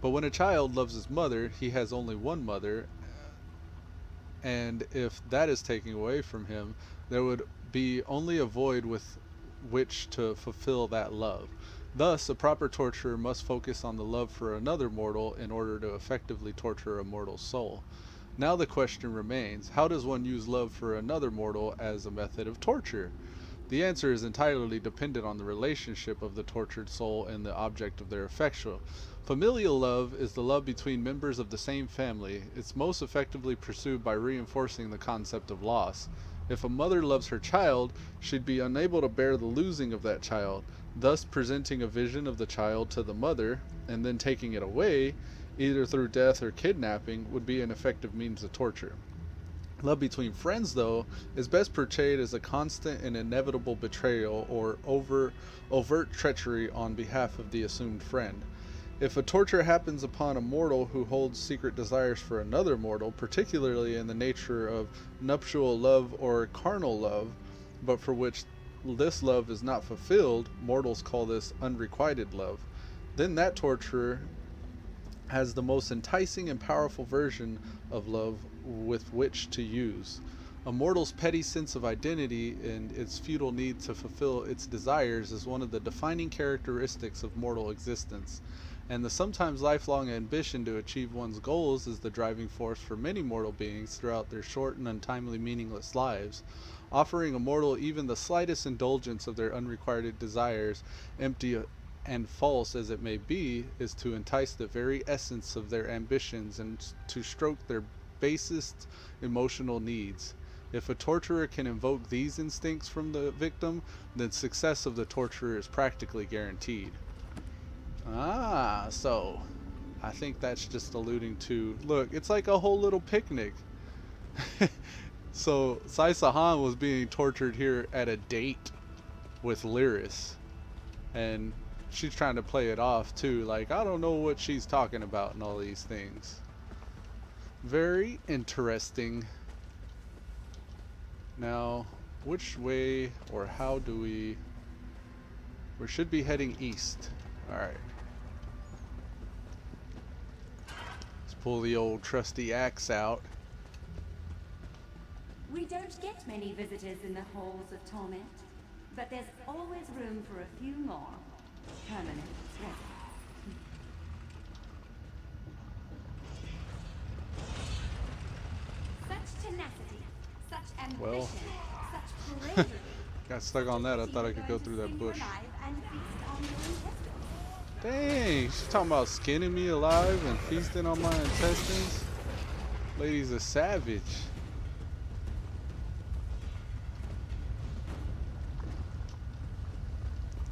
But when a child loves his mother, he has only one mother, and if that is taken away from him, there would be only a void with which to fulfill that love. Thus, a proper torturer must focus on the love for another mortal in order to effectively torture a mortal's soul. Now the question remains, how does one use love for another mortal as a method of torture? The answer is entirely dependent on the relationship of the tortured soul and the object of their affection. Familial love is the love between members of the same family. It's most effectively pursued by reinforcing the concept of loss. If a mother loves her child, she'd be unable to bear the losing of that child, thus presenting a vision of the child to the mother, and then taking it away, either through death or kidnapping, would be an effective means of torture. Love between friends, though, is best portrayed as a constant and inevitable betrayal or overt treachery on behalf of the assumed friend. If a torture happens upon a mortal who holds secret desires for another mortal, particularly in the nature of nuptial love or carnal love, but for which this love is not fulfilled, mortals call this unrequited love, then that torturer has the most enticing and powerful version of love with which to use. A mortal's petty sense of identity and its futile need to fulfill its desires is one of the defining characteristics of mortal existence, and the sometimes lifelong ambition to achieve one's goals is the driving force for many mortal beings throughout their short and untimely meaningless lives. Offering a mortal even the slightest indulgence of their unrequited desires, empty and false as it may be, is to entice the very essence of their ambitions and to stroke their basest emotional needs. If a torturer can invoke these instincts from the victim, then success of the torturer is practically guaranteed. So I think that's just alluding to, look, it's like a whole little picnic. So Sai Sahan was being tortured here at a date with Lyris, and she's trying to play it off too, like, I don't know what she's talking about and all these things. Very interesting. Now, which way or how do we should be heading east. Alright. Let's pull the old trusty axe out. We don't get many visitors in the halls of torment, but there's always room for a few more permanent residents. Such tenacity, such ambition, such bravery. Got stuck on that. I thought I could go through that bush. Dang, she's talking about skinning me alive and feasting on my intestines. Lady's a savage.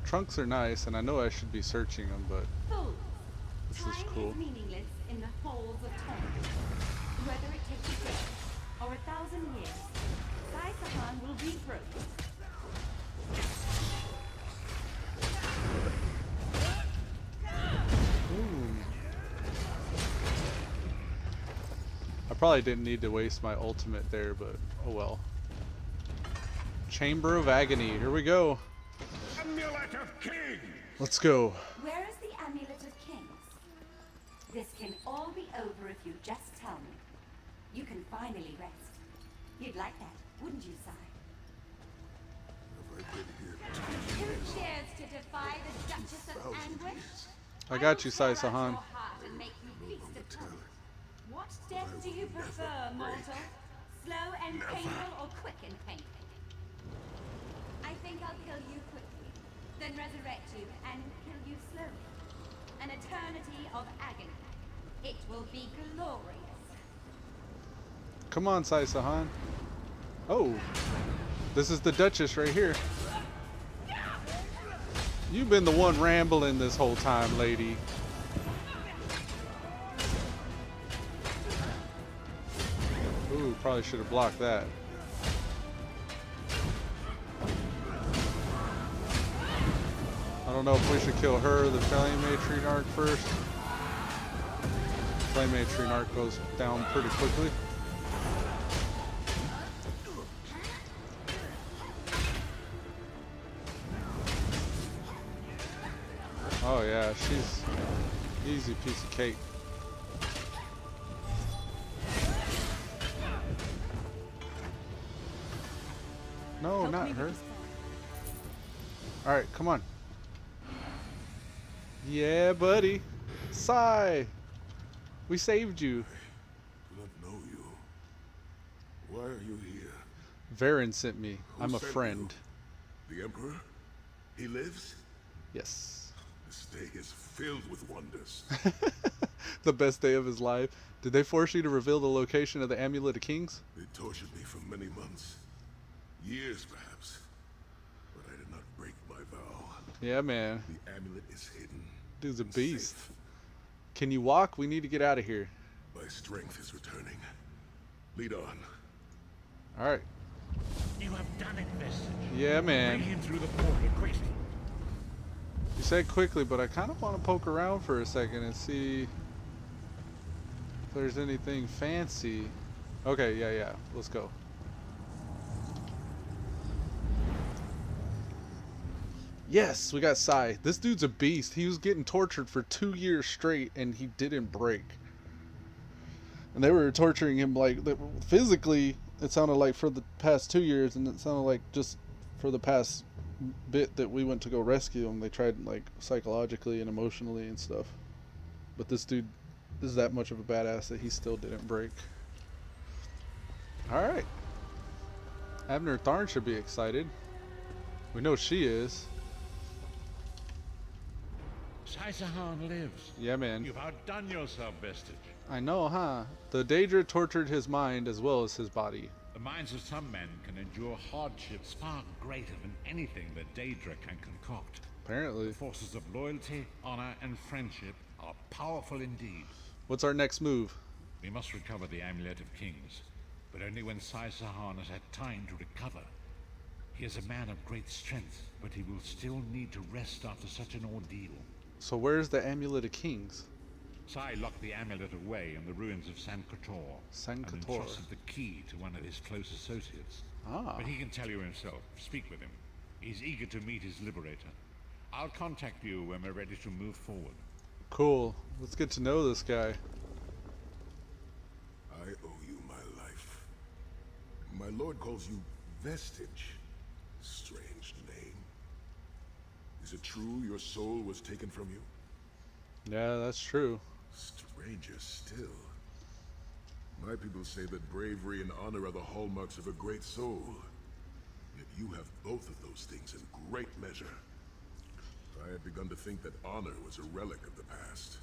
Trunks are nice, and I know I should be searching them, but this is cool. Time is meaningless in the halls of torment. Whether it takes a day or 1,000 years, Sai Sahan will be broken. I probably didn't need to waste my ultimate there, but oh well. Chamber of Agony, here we go. Amulet of King! Let's go. Where is the Amulet of Kings? This can all be over if you just tell me. You can finally rest. You'd like that, wouldn't you, Sai? Who dares to defy the Duchess of Anguish? I got you, Sai Sahan. What? death do you prefer, mortal? Slow and painful or quick and painful? I think I'll kill you quickly, then resurrect you and kill you slowly. An eternity of agony. It will be glorious. Come on, Sai Sahan. Oh, this is the Duchess right here. You've been the one rambling this whole time, lady. Ooh, probably should have blocked that. I don't know if we should kill her, the Flame Matriarch first. Flame Matriarch goes down pretty quickly. Oh yeah, she's easy piece of cake. No, not her. Alright, come on. Yeah, buddy. Sai! We saved you. I do not know you. Why are you here? Varen sent me. Who I'm a sent friend. you? The Emperor? He lives? Yes. This day is filled with wonders. The best day of his life. Did they force you to reveal the location of the Amulet of Kings? They tortured me for many months. Years, perhaps. But I did not break my vow. Yeah, man. The amulet is hidden. Dude's a and beast. safe. Can you walk? We need to get out of here. My strength is returning. Lead on. Alright. You have done it, Vestige. Yeah, man. Bring him through the portal quickly. You said quickly, but I kind of want to poke around for a second and see if there's anything fancy. Okay, yeah. Let's go. Yes, we got Sai. This dude's a beast. He was getting tortured for 2 years straight, and he didn't break. And they were torturing him like physically. It sounded like for the past 2 years, and it sounded like just for the past bit that we went to go rescue him. They tried like psychologically and emotionally and stuff. But this dude is that much of a badass that he still didn't break. All right. Abner Tharn should be excited. We know she is. Sai Sahan lives. Yeah, man. You've outdone yourself, Vestige. I know, huh? The Daedra tortured his mind as well as his body. The minds of some men can endure hardships far greater than anything that Daedra can concoct. Apparently. The forces of loyalty, honor, and friendship are powerful indeed. What's our next move? We must recover the Amulet of Kings, but only when Sai Sahan has had time to recover. He is a man of great strength, but he will still need to rest after such an ordeal. So where's the Amulet of Kings? Sai locked the amulet away in the ruins of San Kotor and entrusted the key to one of his close associates. Ah. But he can tell you himself. Speak with him. He's eager to meet his liberator. I'll contact you when we're ready to move forward. Cool. Let's get to know this guy. I owe you my life. My lord calls you Vestige. Strange name. Is it true your soul was taken from you? Yeah, that's true. Stranger still. My people say that bravery and honor are the hallmarks of a great soul. Yet you have both of those things in great measure. I had begun to think that honor was a relic of the past.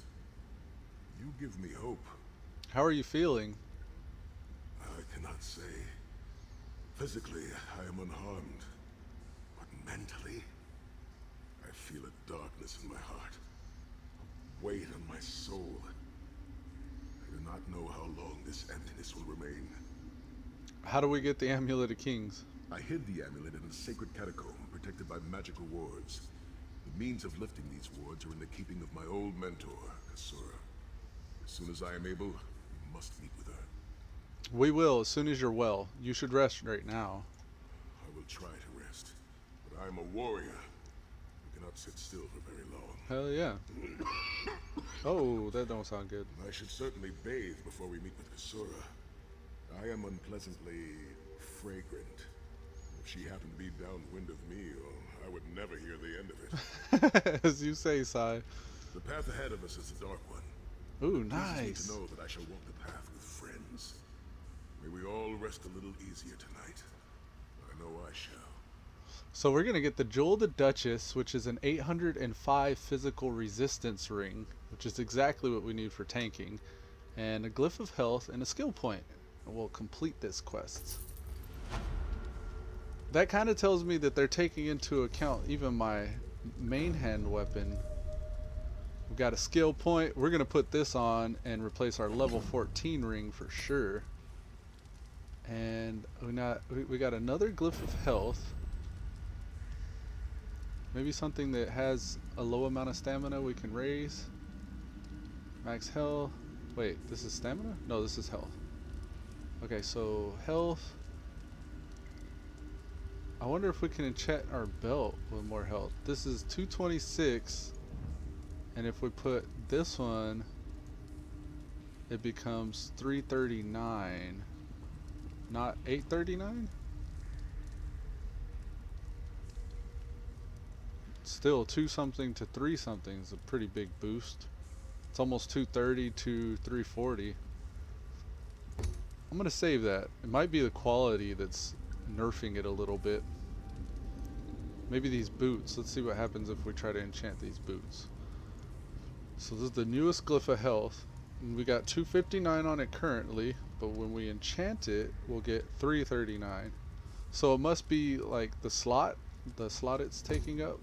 You give me hope. How are you feeling? I cannot say. Physically, I am unharmed. But mentally, I feel a darkness in my heart. Weight on my soul. I do not know how long this emptiness will remain. How do we get the Amulet of Kings? I hid the amulet in a sacred catacomb protected by magical wards. The means of lifting these wards are in the keeping of my old mentor, Kasura. As soon as I am able, we must meet with her. We will, as soon as you're well. You should rest right now. I will try to rest, but I am a warrior. I cannot sit still for very long. Hell yeah. Oh, that don't sound good. I should certainly bathe before we meet with Kasura. I am unpleasantly fragrant. If she happened to be downwind of me, I would never hear the end of it. As you say, Sai. The path ahead of us is the dark one. Ooh, It pleases me nice. to know that I shall walk the path with May we all rest a little easier tonight. I know I shall. So we're going to get the Jewel of the Duchess, which is an 805 physical resistance ring, which is exactly what we need for tanking, and a Glyph of Health and a skill point. And we'll complete this quest. That kind of tells me that they're taking into account even my main hand weapon. We've got a skill point. We're going to put this on and replace our level 14 ring for sure. And we got another Glyph of Health. Maybe something that has a low amount of stamina we can raise. Max health. Wait, this is stamina? No, this is health. Okay, so health. I wonder if we can enchant our belt with more health. This is 226. And if we put this one, it becomes 339. Not 839? Still 2 something to 3 something is a pretty big boost. It's almost 230 to 340. I'm gonna save that. It might be the quality that's nerfing it a little bit. Maybe these boots. Let's see what happens if we try to enchant these boots. So this is the newest Glyph of Health. And we got 259 on it currently, but when we enchant it, we'll get 339. So it must be like the slot it's taking up.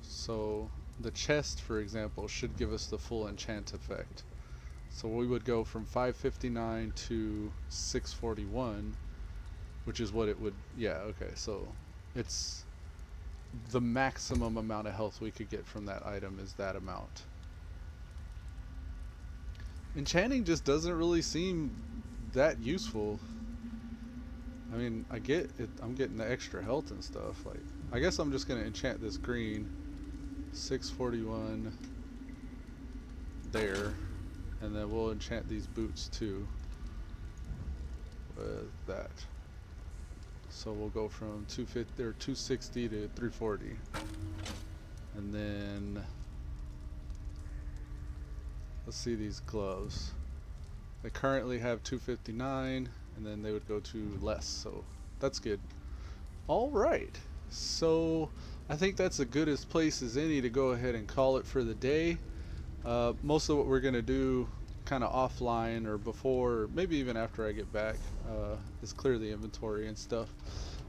So the chest, for example, should give us the full enchant effect. So we would go from 559 to 641, which is what it would, yeah, okay, so it's the maximum amount of health we could get from that item is that amount. Enchanting just doesn't really seem that useful. I mean, I get it, I'm getting the extra health and stuff. Like, I guess I'm just gonna enchant this green. 641 there, and then we'll enchant these boots too with that. So we'll go from 250 or 260 to 340, and then let's see these gloves. They currently have 259, and then they would go to less, so that's good. All right, so I think that's the goodest place as any to go ahead and call it for the day. Most of what we're going to do kind of offline or before, maybe even after I get back, is clear the inventory and stuff.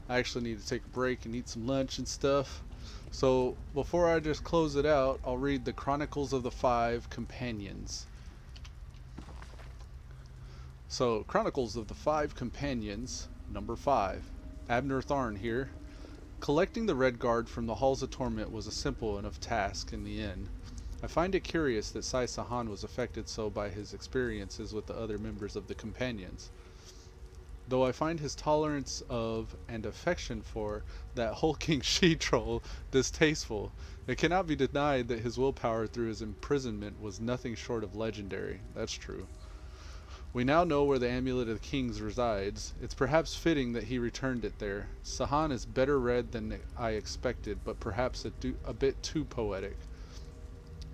I actually need to take a break and eat some lunch and stuff. So before I just close it out, I'll read the Chronicles of the Five Companions. So, Chronicles of the Five Companions, number 5. Abner Tharn here. Collecting the Red Guard from the Halls of Torment was a simple enough task in the end. I find it curious that Sai Sahan was affected so by his experiences with the other members of the Companions. Though I find his tolerance of and affection for that hulking she-troll distasteful, it cannot be denied that his willpower through his imprisonment was nothing short of legendary. That's true. We now know where the Amulet of the Kings resides. It's perhaps fitting that he returned it there. Sahan is better read than I expected, but perhaps a bit too poetic.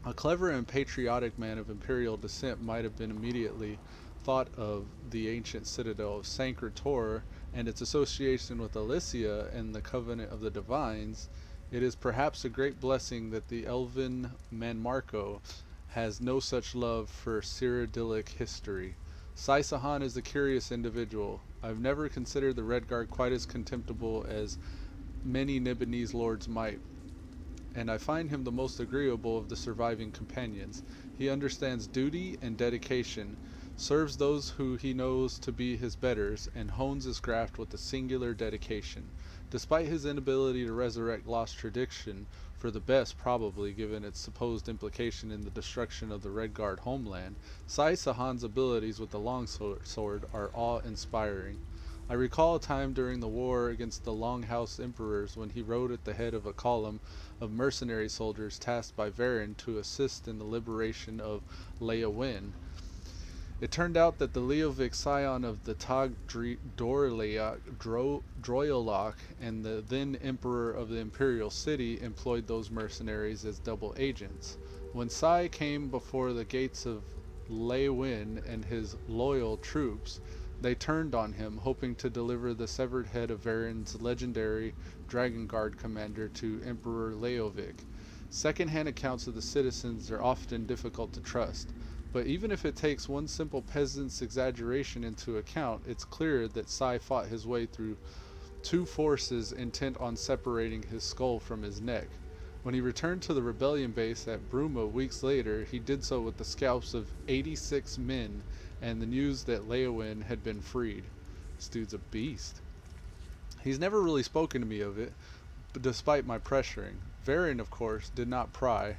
A clever and patriotic man of imperial descent might have been immediately thought of the ancient citadel of Sancre-Tor and its association with Elysia and the Covenant of the Divines. It is perhaps a great blessing that the elven Manmarco has no such love for Cyrodiilic history. Sai Sahan is a curious individual. I've never considered the Red Guard quite as contemptible as many Nibonese lords might, and I find him the most agreeable of the surviving companions. He understands duty and dedication, serves those who he knows to be his betters, and hones his craft with a singular dedication. Despite his inability to resurrect lost tradition, for the best probably given its supposed implication in the destruction of the Red Guard homeland, Sai Sahan's abilities with the longsword are awe-inspiring. I recall a time during the war against the Longhouse Emperors when he rode at the head of a column of mercenary soldiers tasked by Varen to assist in the liberation of Leyawen. It turned out that the Leovic scion of the Tog Droyolok and the then Emperor of the Imperial City employed those mercenaries as double agents. When Sai came before the gates of Leywin and his loyal troops, they turned on him, hoping to deliver the severed head of Varen's legendary Dragon Guard commander to Emperor Leovic. Second-hand accounts of the citizens are often difficult to trust, but even if it takes one simple peasant's exaggeration into account, it's clear that Sai fought his way through two forces intent on separating his skull from his neck. When he returned to the rebellion base at Bruma weeks later, he did so with the scalps of 86 men and the news that Leowin had been freed. This dude's a beast. He's never really spoken to me of it, but despite my pressuring. Varen, of course, did not pry.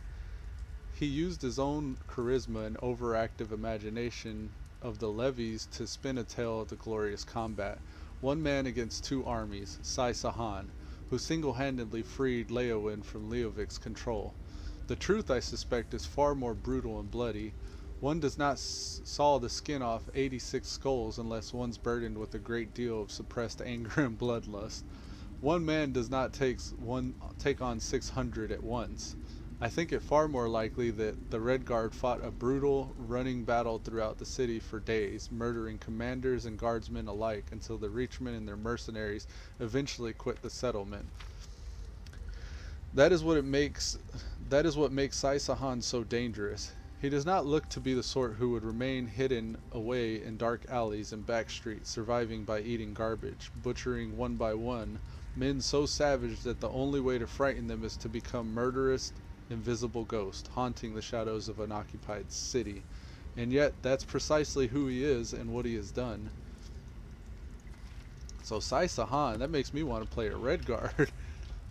He used his own charisma and overactive imagination of the levies to spin a tale of the glorious combat. One man against two armies, Sai Sahan, who single-handedly freed Leowin from Leovic's control. The truth, I suspect, is far more brutal and bloody. One does not saw the skin off 86 skulls unless one's burdened with a great deal of suppressed anger and bloodlust. One man does not take on 600 at once. I think it far more likely that the Red Guard fought a brutal, running battle throughout the city for days, murdering commanders and guardsmen alike until the Reachmen and their mercenaries eventually quit the settlement. That is what makes Sai Sahan so dangerous. He does not look to be the sort who would remain hidden away in dark alleys and back streets, surviving by eating garbage, butchering one by one men so savage that the only way to frighten them is to become murderous, invisible ghosts, haunting the shadows of an occupied city. And yet, that's precisely who he is and what he has done. So Sai Sahan, that makes me want to play a Red Guard.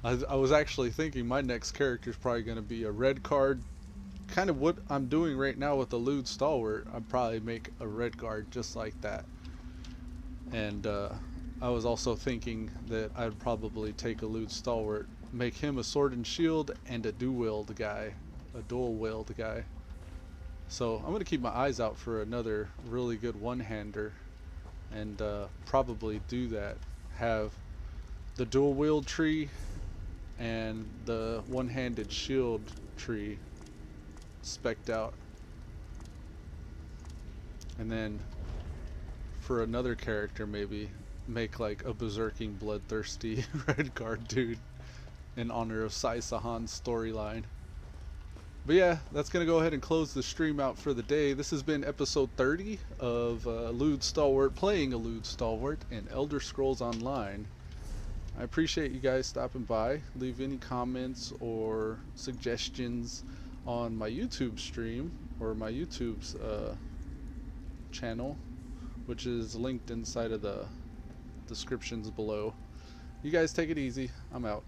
I was actually thinking my next character is probably going to be a Red Guard. Kind of what I'm doing right now with Elude Stalwart. I'd probably make a Red Guard just like that. And I was also thinking that I'd probably take Elude Stalwart, make him a sword and shield and a dual-wield guy. So I'm going to keep my eyes out for another really good one-hander and probably do that. Have the dual-wield tree and the one-handed shield tree spec'd out. And then for another character maybe make like a berserking bloodthirsty Red Guard dude in honor of Sai Sahan's storyline. But yeah, that's gonna go ahead and close the stream out for the day. This has been episode 30 of Elude Stalwart, playing Elude Stalwart in Elder Scrolls Online. I appreciate you guys stopping by. Leave any comments or suggestions on my YouTube stream or my YouTube's channel, which is linked inside of the descriptions below. You guys take it easy. I'm out.